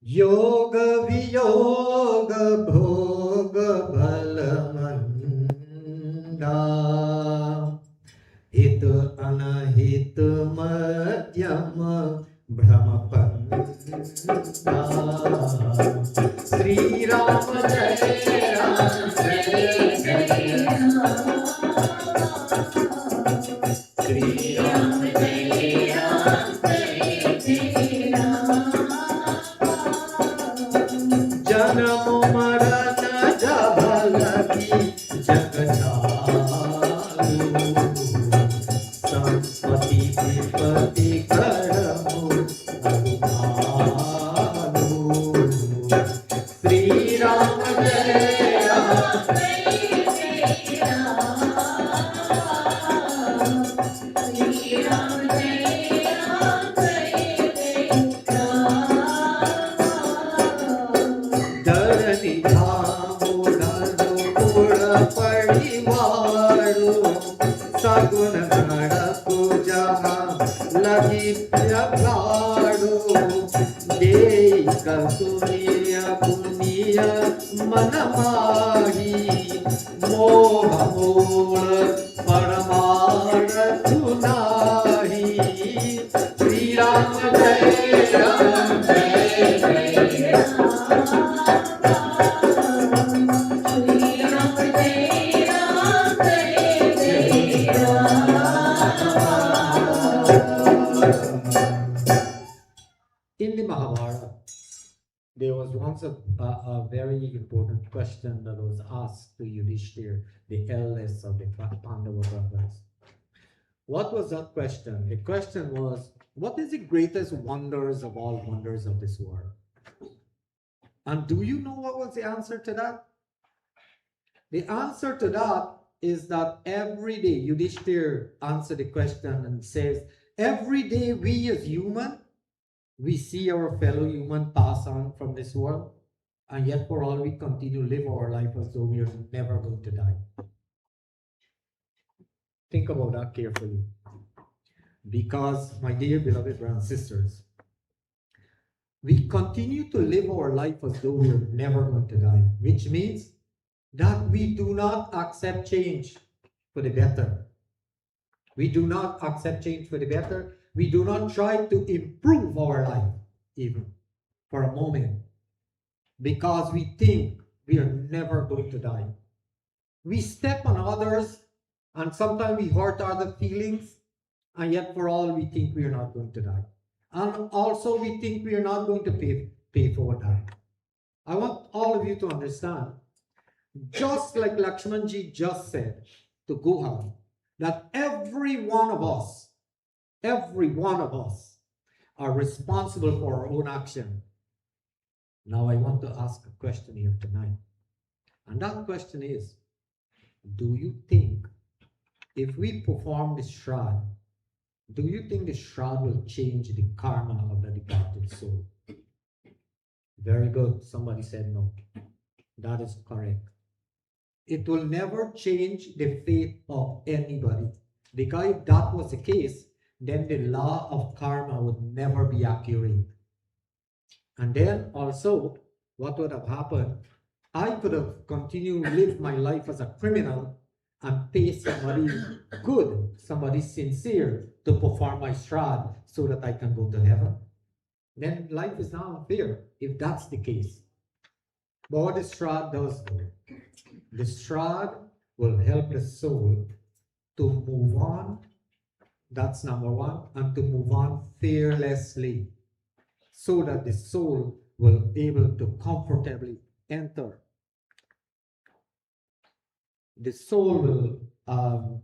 Yoga viyoga bhoga balamanda hit anahit madhyama brahmapanda Sri Ram Jai Ram Jai Jai Sri Ram Jai Ram Jai Jai Janam Marana Jabalaki Jagatalu Sampati Vipati Karamu Arumalu Sri Ram Jai Ram Jai Sri Ram Jai Ram Jai Dharani dhamu dharu pura parivaru Sagun nadaku jaha lagi pyagaru Dei kasuniya puniya manamahi Moha mola paramarthu nahi Sri Ram Jai Ram Jai Jai In the Mahabharata, there was once a very important question that was asked to Yudhishthir, the eldest of the Pandava brothers. What was that question? The question was, what is the greatest wonders of all wonders of this world? And do you know what was the answer to that? The answer to that is that every day, Yudhishthir answered the question and says, every day we as human, we see our fellow human pass on from this world, and yet for all we continue to live our life as though we are never going to die. Think about that carefully. Because, my dear beloved brothers and sisters, we continue to live our life as though we are never going to die, which means that we do not accept change for the better. We do not accept change for the better. We do not try to improve our life, even for a moment, because we think we are never going to die. We step on others, and sometimes we hurt other feelings, and yet for all we think we are not going to die. And also we think we are not going to pay for that. I want all of you to understand, just like Lakshmanji just said to Guha, that every one of us are responsible for our own action. Now I want to ask a question here tonight. And that question is, do you think if we perform the shroud, do you think the shroud will change the karma of the departed soul? Very good. Somebody said no. That is correct. It will never change the fate of anybody. Because if that was the case, then the law of karma would never be accurate. And then also, what would have happened? I could have continued to live my life as a criminal and pay somebody good, somebody sincere to perform my shroud so that I can go to heaven. Then life is not unfair if that's the case. But what the shroud does though, the shroud will help the soul to move on. That's number one, and to move on fearlessly, so that the soul will be able to comfortably enter. The soul will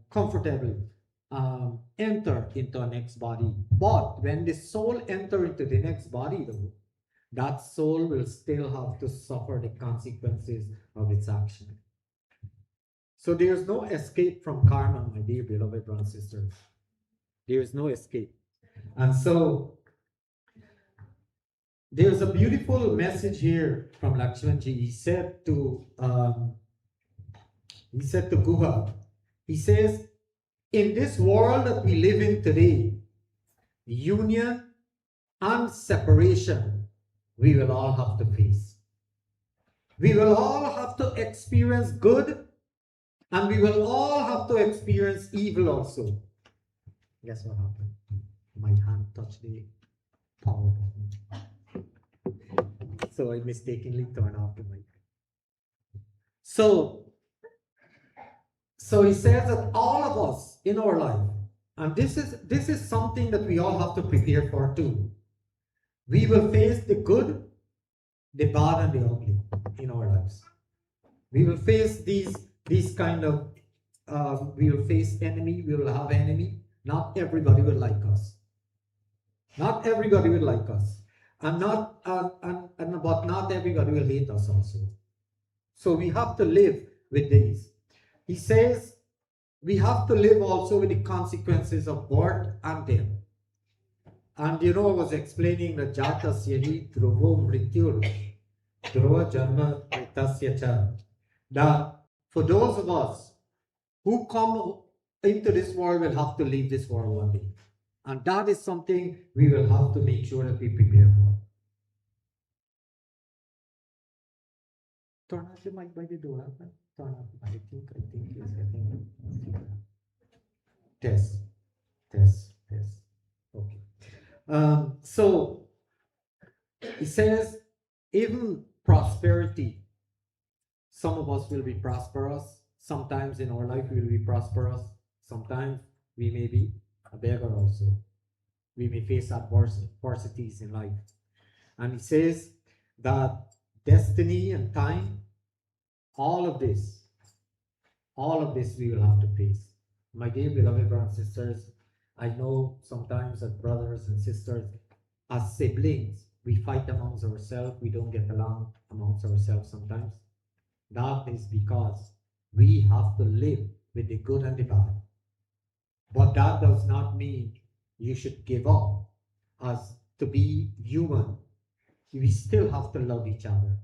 comfortably enter into a next body. But when the soul enter into the next body, though, that soul will still have to suffer the consequences of its action. So there's no escape from karma, my dear beloved brothers and sisters. There is no escape. And so there's a beautiful message here from Lakshmanji. He said to Guha, he says, in this world that we live in today, union and separation, we will all have to face. We will all have to experience good, and we will all have to experience evil also. Guess what happened? My hand touched the power button. So I mistakenly turned off the mic. So he says that all of us in our life, and this is something that we all have to prepare for too. We will face the good, the bad, and the ugly in our lives. We will face these kind of we will face enemy. We will have enemy. Not everybody will like us. Not everybody will like us, and but not everybody will hate us also. So we have to live with these. He says we have to live also with the consequences of birth and death. And I was explaining that Jatasya hi dhruvo mrityur dhruva janma mritasya cha. That for those of us who come into this world will have to leave this world one day. And that is something we will have to make sure that we prepare for. Turn off the mic by the door. Turn off. I think it's getting test. Okay. So it says even prosperity. Some of us will be prosperous. Sometimes in our life we will be prosperous. Sometimes we may be a beggar also. We may face adversities in life. And he says that destiny and time, all of this we will have to face. My dear beloved brothers and sisters, I know sometimes as brothers and sisters, as siblings, we fight amongst ourselves. We don't get along amongst ourselves sometimes. That is because we have to live with the good and the bad. But that does not mean you should give up. As to be human, we still have to love each other.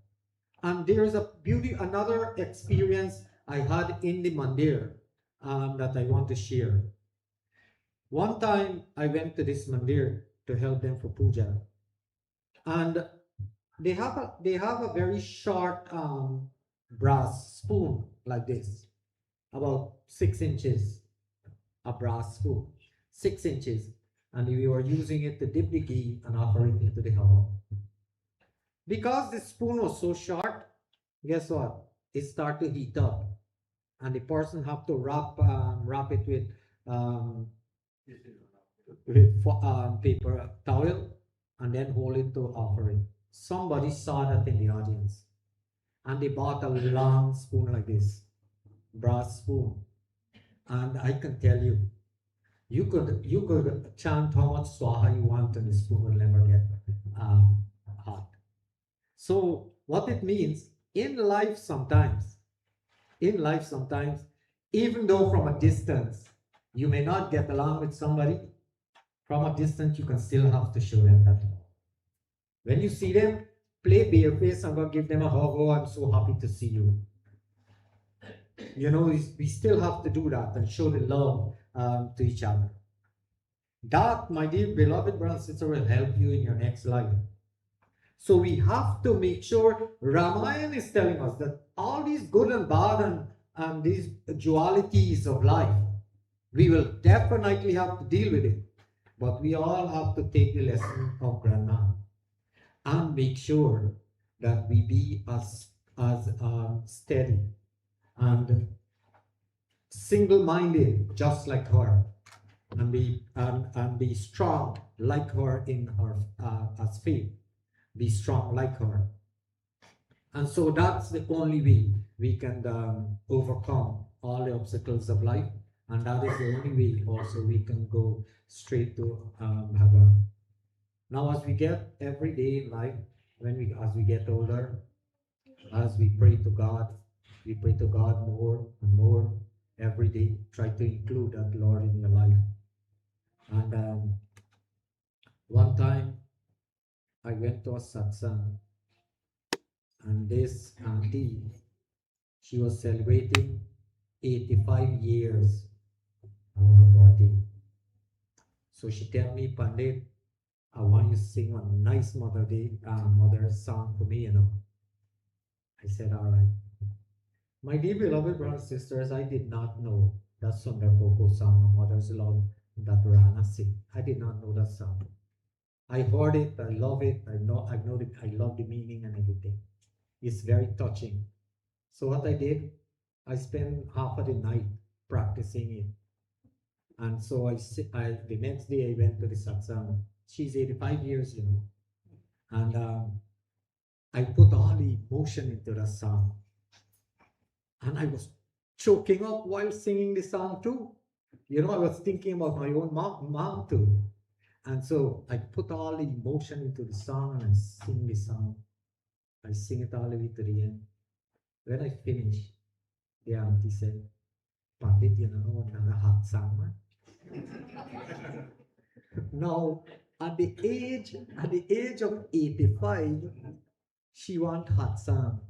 And there's another experience I had in the mandir that I want to share. One time I went to this mandir to help them for puja, and they have a very short brass spoon like this, about 6 inches, a brass spoon, 6 inches, and we were using it to dip the ghee and offer it into the hava. Because the spoon was so short, guess what? It started to heat up, and the person have to wrap it with paper towel and then hold it to offer it. Somebody saw that in the audience, and they bought a long spoon like this, brass spoon, and I can tell you, you could chant how much swaha you want, and the spoon will never get hot. So what it means in life sometimes, even though from a distance you may not get along with somebody, from a distance you can still have to show them that love. When you see them, play bare face and go give them a hug. Oh, I'm so happy to see you. We still have to do that and show the love to each other. That, my dear beloved brother and sister, will help you in your next life. So we have to make sure, Ramayana is telling us that all these good and bad and these dualities of life, we will definitely have to deal with it. But we all have to take the lesson of Grandma and make sure that we be as steady and single-minded, just like her, and be strong like her in her as faith. Be strong like her, and so that's the only way we can overcome all the obstacles of life And that is the only way also we can go straight to heaven. Now, as we get every day in life, as we get older, as we pray to God, we pray to God more and more every day. Try to include that Lord in your life. And one time I went to a satsang, and this auntie, she was celebrating 85 years of her birthday. So she tell me, Pandit, I want you to sing a nice mother song for me, you know. I said, all right. My dear beloved brothers and sisters, I did not know that Sundar Boko song, Mother's Love, that Rana sing. I did not know that song. I heard it, I love it, I know it, I love the meaning and everything. It's very touching. So what I did, I spent half of the night practicing it. And so the next day I went to the satsang. She's 85 years, you know. And I put all the emotion into the song. And I was choking up while singing the song too. You know, I was thinking about my own mom too. And so I put all the emotion into the song and I sing the song. I sing it all the way to the end. When I finished, the auntie said, Pandit, you know, another hot song, man. Now, at the age of 85, she want hot song.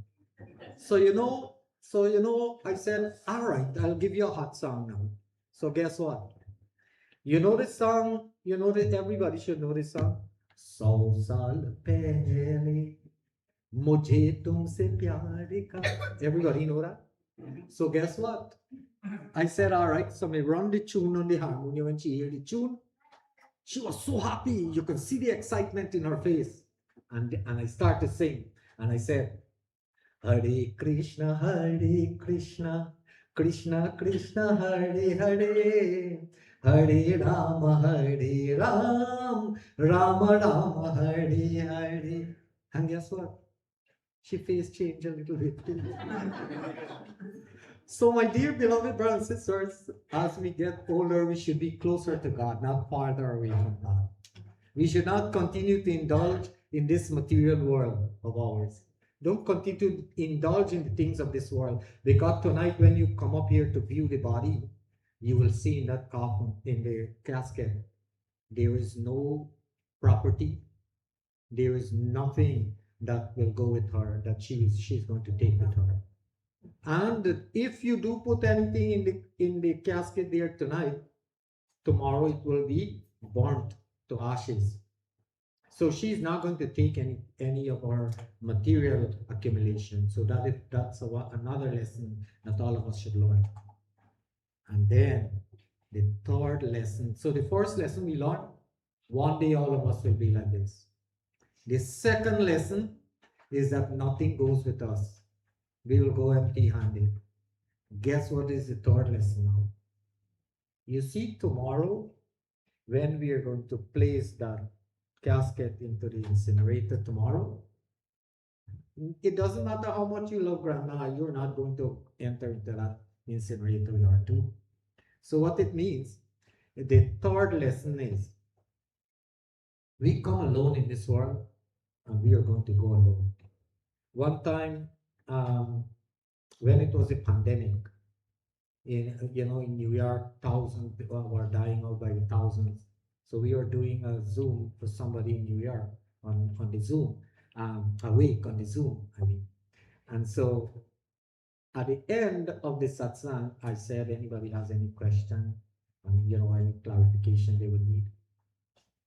So you know, I said, all right, I'll give you a hot song now. So guess what? You know this song? You know that everybody should know this song. 100 साल पहले मुझे तुमसे प्यार का. Everybody know that? So guess what? I said, all right, so I run the tune on the harmonium. When she heard the tune, she was so happy. You can see the excitement in her face. And I started to sing. And I said, Hare Krishna, Krishna Krishna, Hare Hare, Hare Ram, Rama Rama, Hare Hare. And guess what? She face changed a little bit. So, my dear beloved brothers and sisters, as we get older, we should be closer to God, not farther away from God. We should not continue to indulge in this material world of ours. Don't continue to indulge in the things of this world, because tonight when you come up here to view the body, you will see in that coffin, in the casket, there is no property, there is nothing that will go with her, that she's going to take with her. And if you do put anything in the casket there tonight, tomorrow it will be burnt to ashes. So she's not going to take any of our material accumulation. So that's another lesson that all of us should learn. And then the third lesson. So the first lesson we learned, one day all of us will be like this. The second lesson is that nothing goes with us. We will go empty-handed. Guess what is the third lesson now? You see, tomorrow, when we are going to place that casket into the incinerator tomorrow, it doesn't matter how much you love grandma, you're not going to enter into that incinerator with her too. So what it means, the third lesson is, we come alone in this world and we are going to go alone. One time, when it was a pandemic, in New York, thousands people were dying out by the thousands. So we were doing a Zoom for somebody in New York on the Zoom, a week on the Zoom, I mean. And so at the end of the satsang, I said, anybody has any question, and any clarification they would need.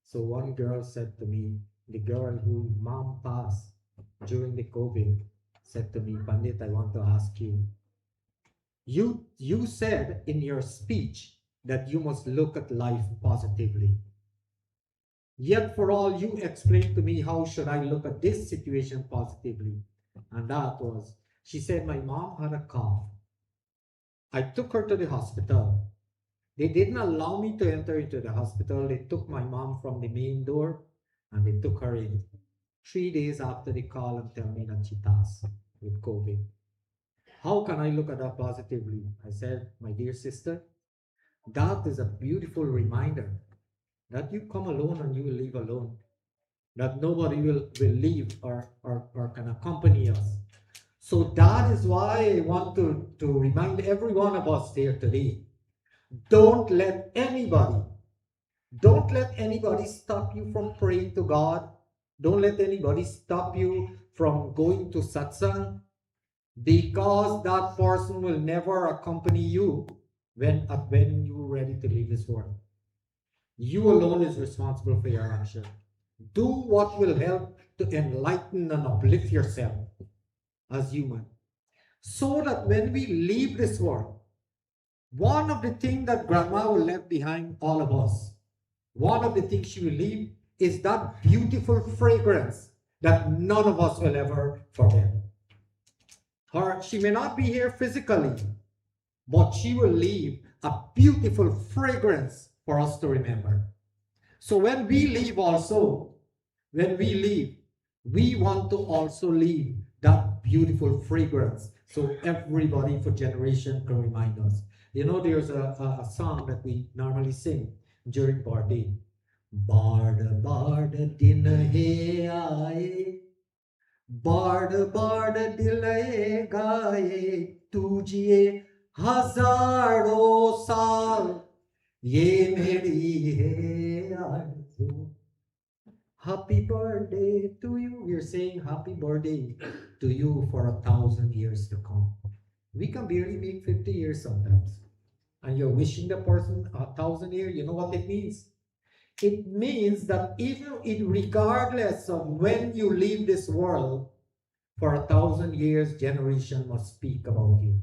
So one girl said to me, the girl who mom passed during the COVID, said to me, Pandit, I want to ask you, you said in your speech that you must look at life positively. Yet for all you explained to me, how should I look at this situation positively? And that was, she said, my mom had a cough. I took her to the hospital. They didn't allow me to enter into the hospital. They took my mom from the main door and they took her in. 3 days after they call and tell me that she passed with COVID. How can I look at that positively? I said, my dear sister, That is a beautiful reminder that you come alone and you will leave alone. That nobody will leave or can accompany us. So that is why I want to remind every one of us here today. Don't let anybody, don't let anybody stop you from praying to God. Don't let anybody stop you from going to satsang, because that person will never accompany you when you're ready to leave this world. You alone is responsible for your action. Do what will help to enlighten and uplift yourself as human, so that when we leave this world, one of the things that grandma will leave behind all of us, one of the things she will leave is that beautiful fragrance that none of us will ever forget. She may not be here physically, but she will leave a beautiful fragrance for us to remember. So when we leave also, when we leave, we want to also leave that beautiful fragrance so everybody for generation can remind us. You know, there's a song that we normally sing during birthday. Barda barda din he aaye, barda barda dil ye gaaye, tujhe hazaron saal, ye meri hai arzu. Happy birthday to you. We're saying happy birthday to you for 1,000 years to come. We can barely make 50 years sometimes. And you're wishing the person 1,000 years, you know what it means? It means that even regardless of when you leave this world, for 1,000 years, generation must speak about you.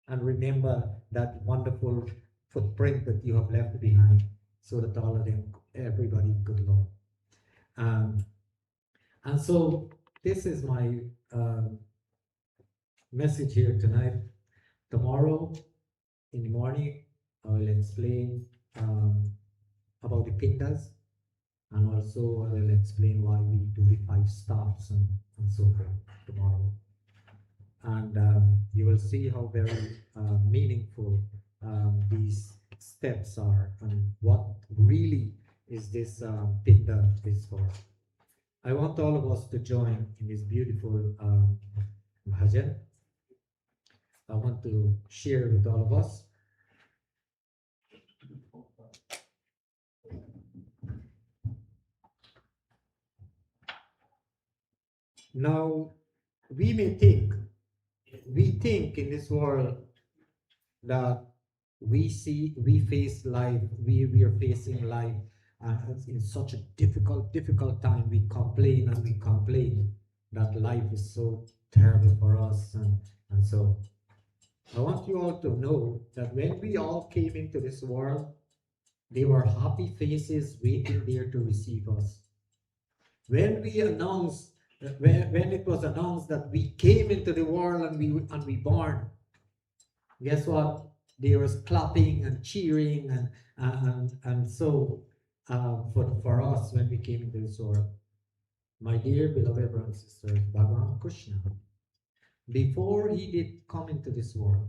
And remember that wonderful footprint that you have left behind, so that all of them, everybody could learn. And so this is my message here tonight. Tomorrow in the morning, I will explain about the pindas, and also I will explain why we do the 5 stops and so forth tomorrow. And you will see how very meaningful these steps are, and what really is this pinda is for. I want all of us to join in this beautiful bhajan. I want to share with all of us. Now, we think in this world that we face life, we are facing life in such a difficult time. We complain and we complain that life is so terrible for us, and so I want you all to know that when we all came into this world, there were happy faces waiting there to receive us. When we announced, when it was announced that we came into the world and we born, guess what? There was clapping and cheering and so for us when we came into this world. My dear beloved brothers and sisters, Bhagavan Krishna, before he did come into this world,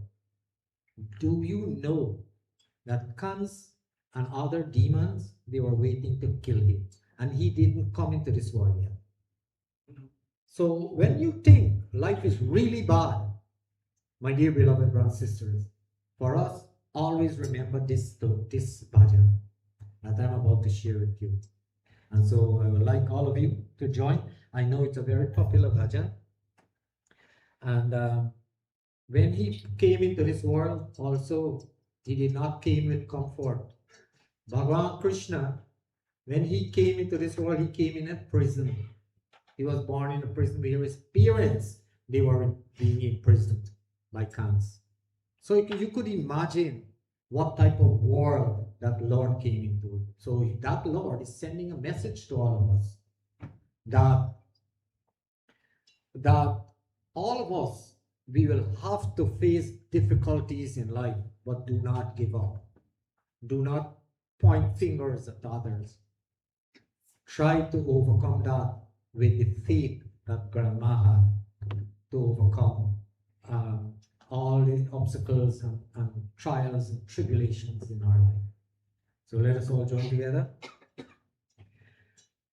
do you know that Kans and other demons, they were waiting to kill him, and he didn't come into this world yet. So when you think life is really bad, my dear beloved brothers and sisters, for us, always remember this bhajan that I'm about to share with you. And so I would like all of you to join. I know it's a very popular bhajan. And when he came into this world, also, he did not came with comfort. Bhagavan Krishna, when he came into this world, he came in a prison. He was born in a prison where his parents, they were being imprisoned by Kans. So you could imagine what type of world that Lord came into. So that Lord is sending a message to all of us that all of us, we will have to face difficulties in life, but do not give up. Do not point fingers at others. Try to overcome that with the faith that Grandma had to overcome all the obstacles and trials and tribulations in our life. So let us all join together.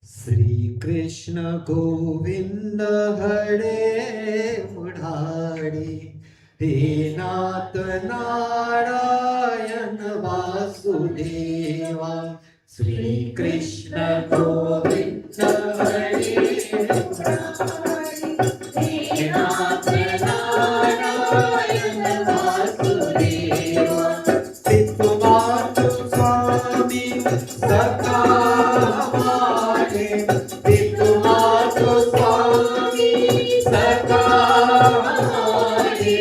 Sri Krishna Govinda Hare Murari He Nath Narayana Vasudeva Sri Krishna Govinda Hare Murari He Nath Narayana Vasudeva Pituvatu Swami Saka Hamare Pituvatu Swami Saka Hamare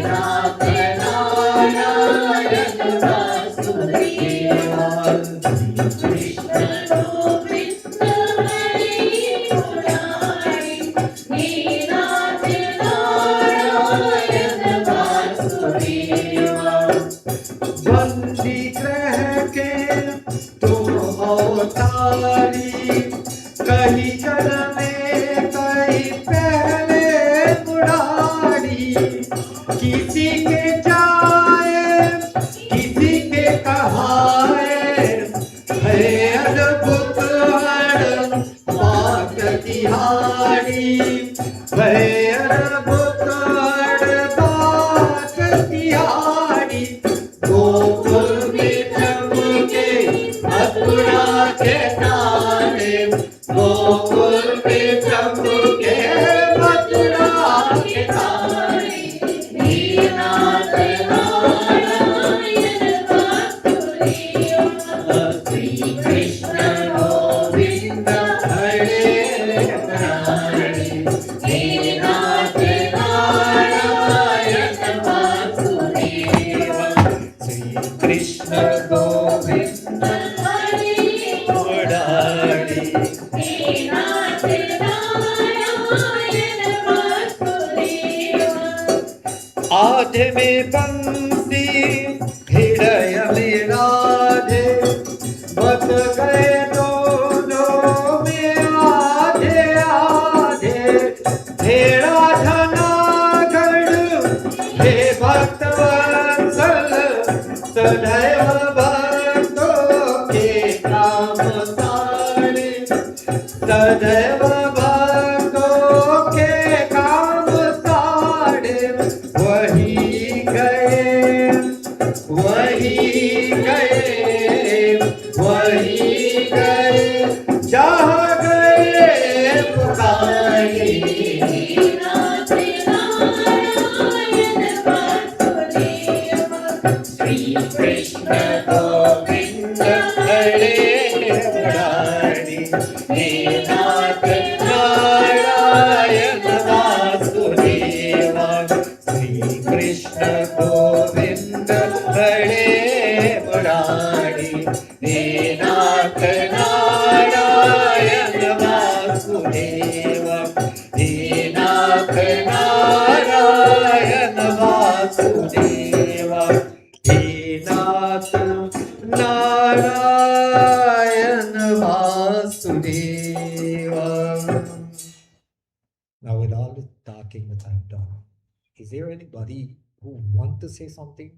Nath Narayana Vasudeva Krishna Govinda Hare Murari He Nath Narayana Vasudeva बंदी ग्रह के तुम अवतारी कहीं जल में कहीं पहले मुरारी किसी के जाए किसी के कहाए है अद्भुत हर बात तिहारी है अद्भुत हर बात तिहारी गोकुल में चमके मथुरा के तारे गोकुल में चमके मथुरा के तारे दीनानाथ नारायण वासुदेवा श्री कृष्ण गोविंद हरे Murari Dinanath Narayan Vasudeva Sri Krishna Govinda Hare Murari He Nath Narayana Vasudeva आधे में बंसी हृदय में राधे बस गए दोनों में आधे आधे हे राधा नागढ़ हे भक्त वत्सल सदैव भक्तों के काम सारे सदैव भक्तों के काम सारे वही गए जहाँ गए पुकारे नाथ नारायण वासुदेवा श्री कृष्ण गोविंद हरे मुरारी हे नाथ नारायण वासुदेवा श्री कृष्ण गोविंद हरे मुरारी हे नाथ नारायण वासुदेवा हे नाथ नारायण वासुदेवा हे नाथ Narayan Vasudeva. Now with all the talking that I've done, is there anybody who want to say something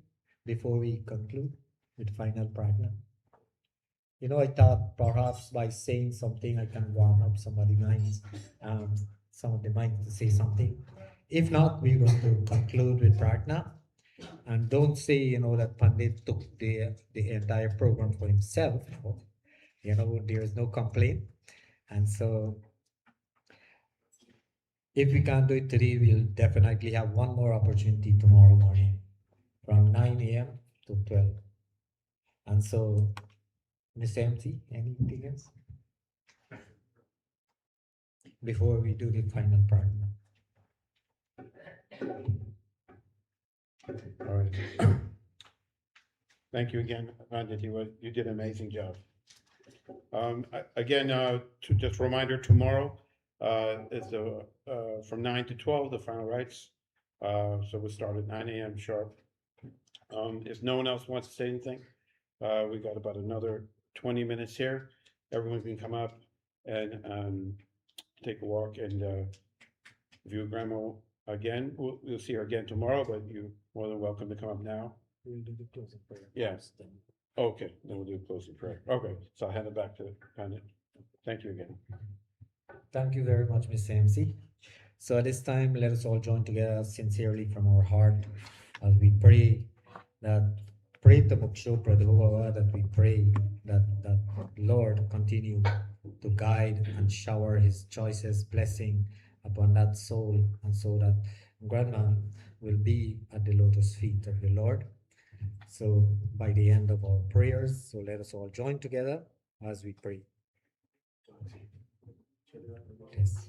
before we conclude with final prarthana? You know, I thought perhaps by saying something I can warm up somebody's minds, some of the minds to say something. If not, we're going to conclude with prarthana. And don't say, you know, that Pandit took the entire program for himself. You know, there is no complaint. And so if we can't do it today, we'll definitely have one more opportunity tomorrow morning from 9 a.m. to 12. And so, Miss MT, anything else? Before we do the final prarthana. All right. Thank you again, Pandit. You did an amazing job. Again, just a reminder, tomorrow is from 9 to 12, the final rites. So we'll start at 9 a.m. sharp. If no one else wants to say anything, we got about another 20 minutes here. Everyone can come up and take a walk and view Grandma again. You'll see her again tomorrow, but you're more than welcome to come up now. We'll do the closing prayer. Yeah. first, then. Okay, then we'll do a closing prayer. Okay, so I'll hand it back to Pandit. Thank you again. Thank you very much, Mr. MC. So at this time, let us all join together sincerely from our heart as we pray that that we pray that Lord continue to guide and shower his choices, blessing upon that soul, and so that grandma will be at the lotus feet of the Lord. So by the end of our prayers, so let us all join together as we pray. Yes.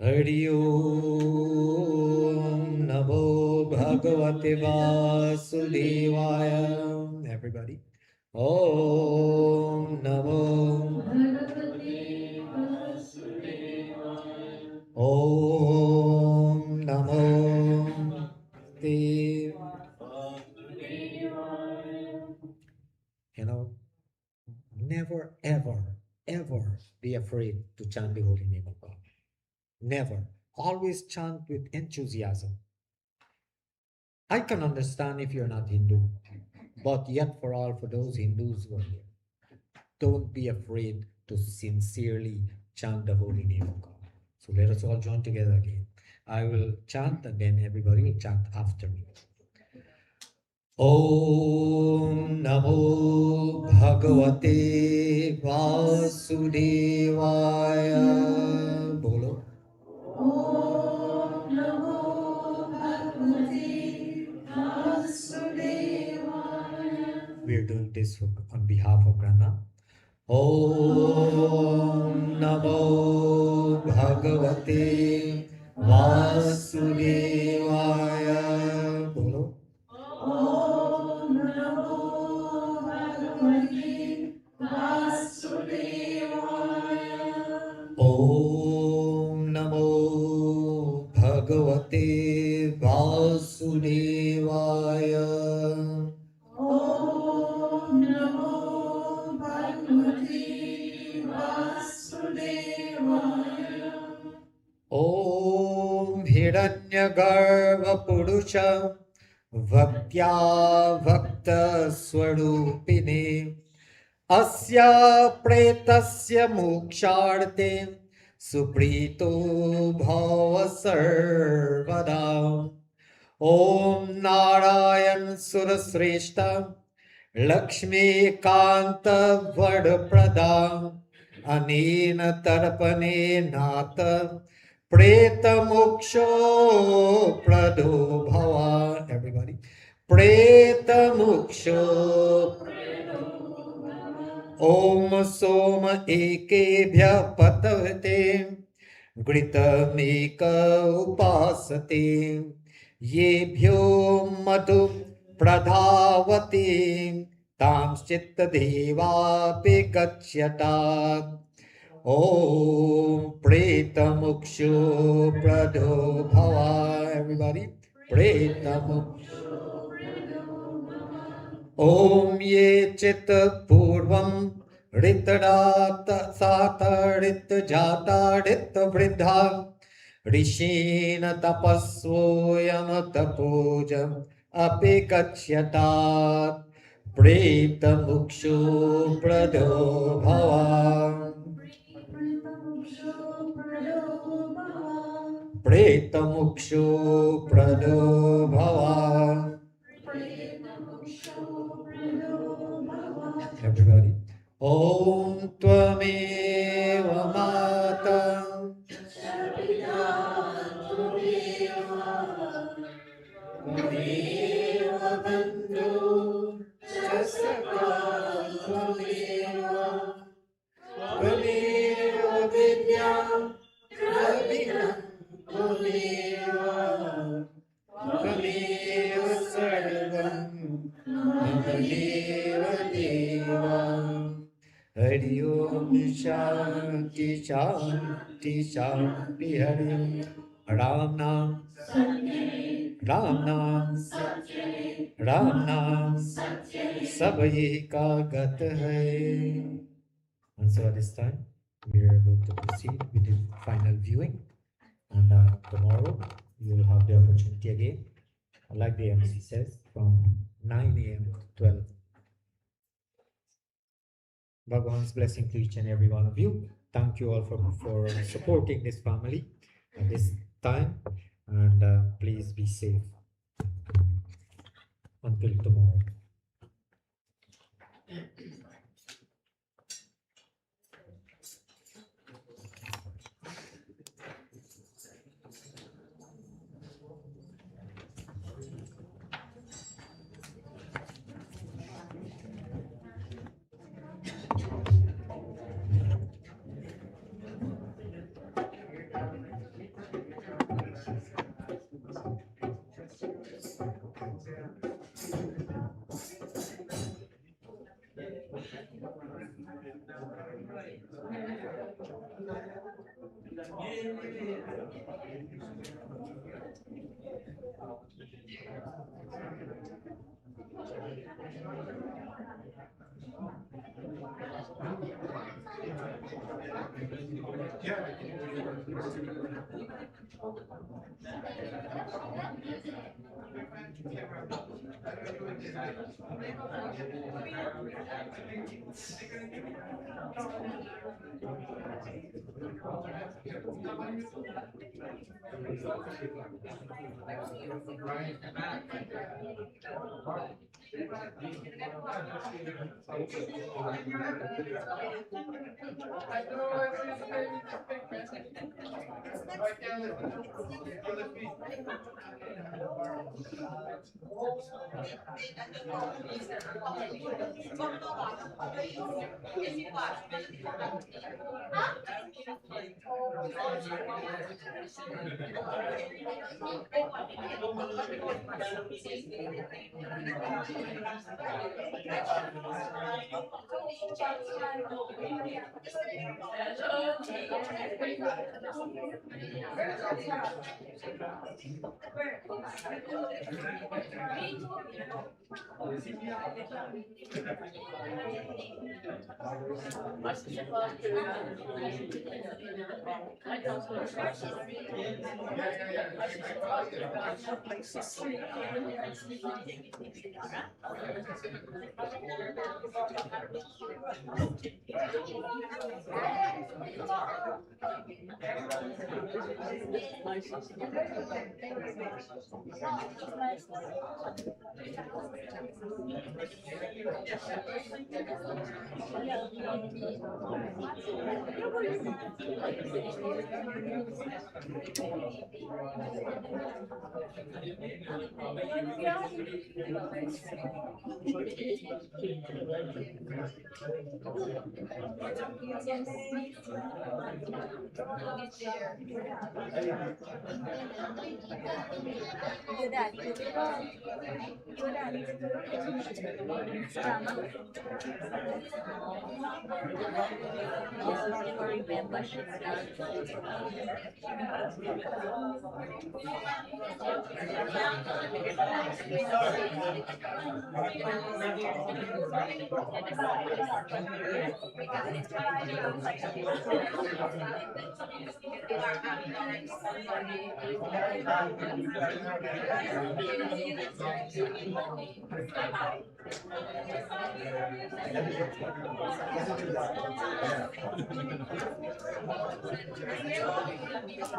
Hari Om Namo Bhagavate Vasudevaya. Everybody. Om Namo Om Namo Dev. You know, never, ever, ever be afraid to chant the holy name of God. Never. Always chant with enthusiasm. I can understand if you're not Hindu, but yet for all, for those Hindus who are here, don't be afraid to sincerely chant the holy name of God. So let us all join together again. I will chant and then everybody will chant after me. Om Namo Bhagavate Vasudevaya. Bolo. Om Namo Bhagavate Vasudevaya. We are doing this on behalf of Grandma. Om Namo Bhagavate Vasudevaya. Bolo. Om Namo Bhagavate Vasudevaya. Om Namo Bhagavate Vasudevaya. Om Namo Bhagavate Vasudevaya. Om Hiranyagarbha Purusha Vaktya Vakta Swarupine Asya Pretasya Moksharte Suprito Bhava Sarvada. Om Narayan Surasreshta Lakshmi Kanta Vadaprada Anena Tarpane Nata Preta Moksho Prado Bhava. Everybody. Preta Moksho. Om Soma Ekebhya Patavate Gritameka Upasate Yebhyo Madhu Pradhavati Tamschitta Deva Pigachyata. Om Preta Moksho Prado Bhava. Everybody. Preta Moksho. Om Ye Chitta Purvam Ritadata Sata Rit Jata Rit Vridha Rishina Tapasvoyam Tapujam Apikachyata Preta Mukshu Prado Bhava. Preta Mukshu Prado Bhava. Everybody. Om Tvameva Mata Tvameva Bandhu Chasaka Tvameva Tvameva Vidya Dravinam Tvameva Tvameva Sarvam Deva Deva. Hari Om Shanti Shanti Shanti Hari Ram Nam Ram Nam Ram Nam Sabhi Ka Gat Hai. And so at this time we are going to proceed with the final viewing. And tomorrow you will have the opportunity again, like the MC says, from 9 a.m. to 12. Bhagwan's blessing to each and every one of you. Thank you all for supporting this family at this time, and please be safe until tomorrow.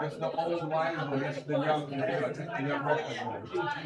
It's the old wine, but it's the young, the young wine.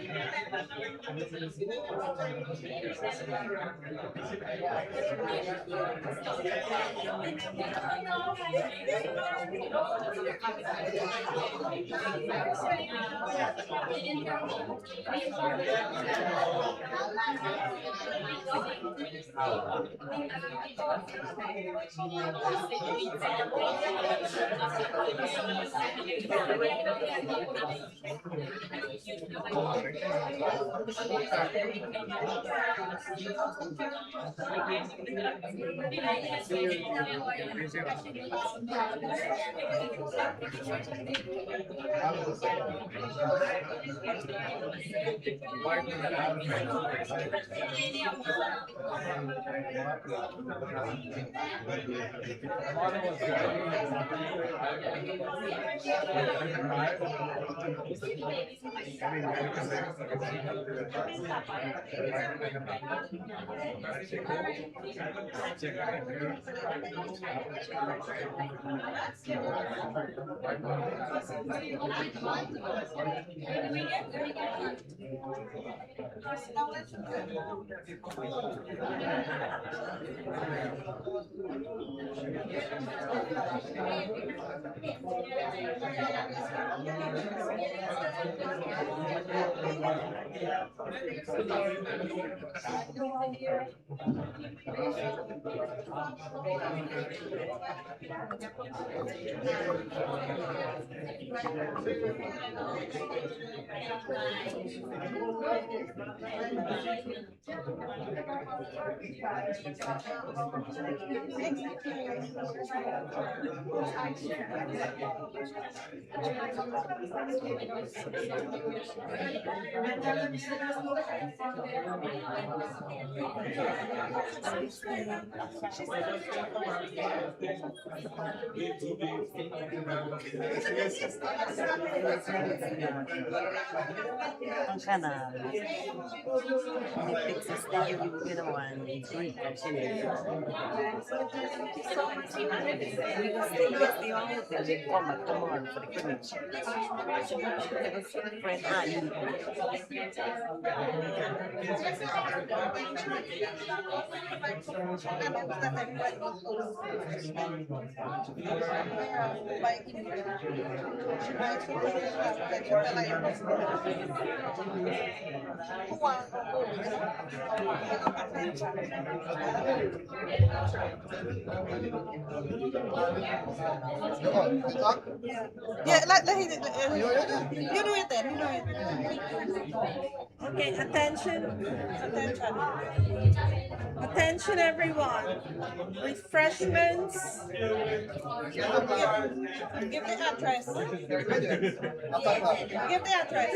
Ang kana, nipik sa style yung ginawa ni Greek actually. Stay on with them, they come back tomorrow for the cremation. Friend Ali. Yeah, you do it then, you do it. Okay, attention. Attention everyone. Refreshments. Give the address. Give the address.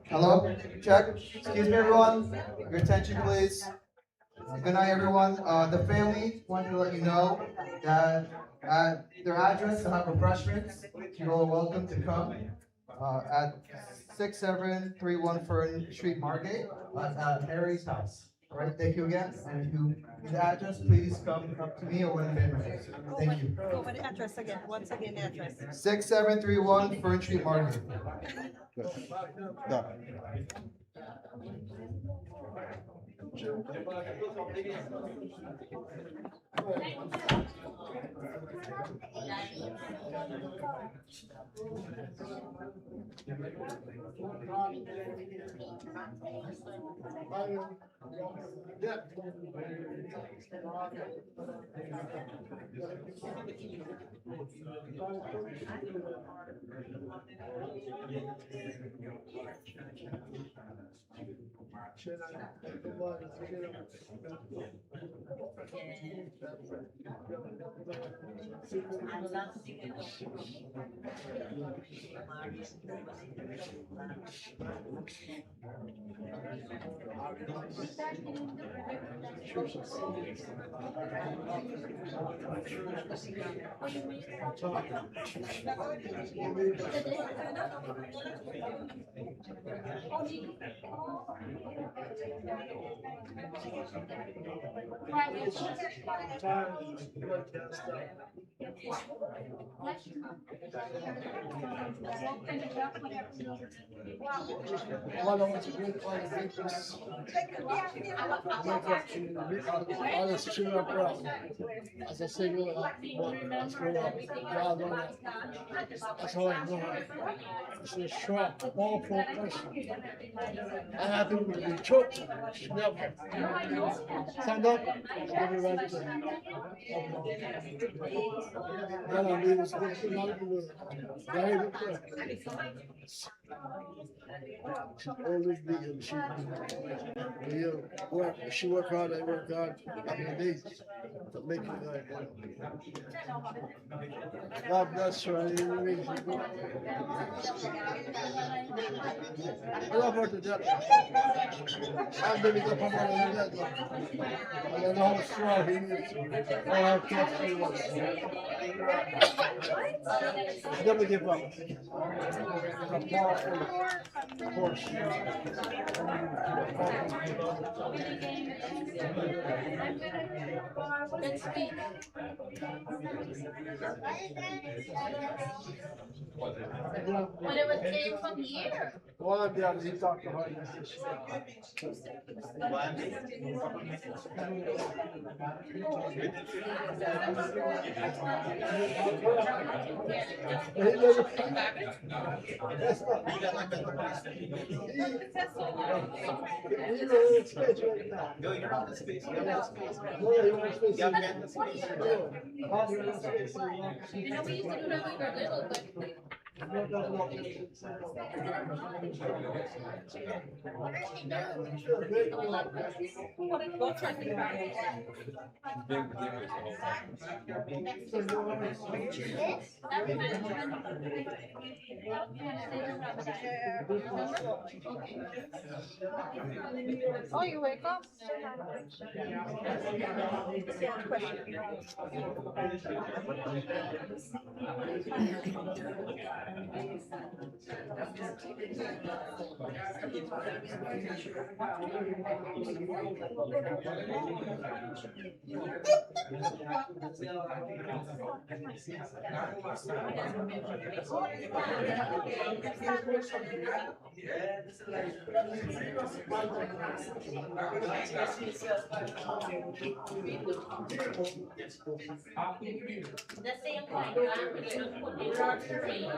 Hello, check. Excuse me, everyone. Your attention, please. Good night, everyone. The family wanted to let you know that at their address, they have refreshments. You're all welcome to come at 6731 Fern Street, Margate, at Harry's house. All right, thank you again. And if you need the address, please come up to me or one of the family. Thank you. Go over the address again. Once again, the address. 6731 Fern Street, Margate. As I say, growing up, God on it. That's how I know it. It's a strong, all for person. I happen to be choked. Never. Stand up. Give me right to then I mean, it's not good. Very good prayer. She always be and she work hard, I work hard. I mean, days to make it like that. God bless her. I love her to death. I'm gonna go from one to the other. I don't know how strong he is, or how tough he was. Never give up. He's a powerful horse. Let's speak. Whatever came from here. One day he talked to her. Yo, you're on the space. You're on space. You're on space. You know, we used to do that when we were little, but Oh, you wake up? the same kind of language you put in our terrain.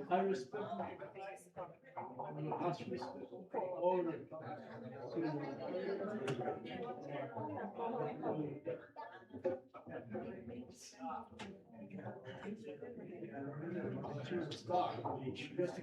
I respect in the hospice, all the she was a star. She just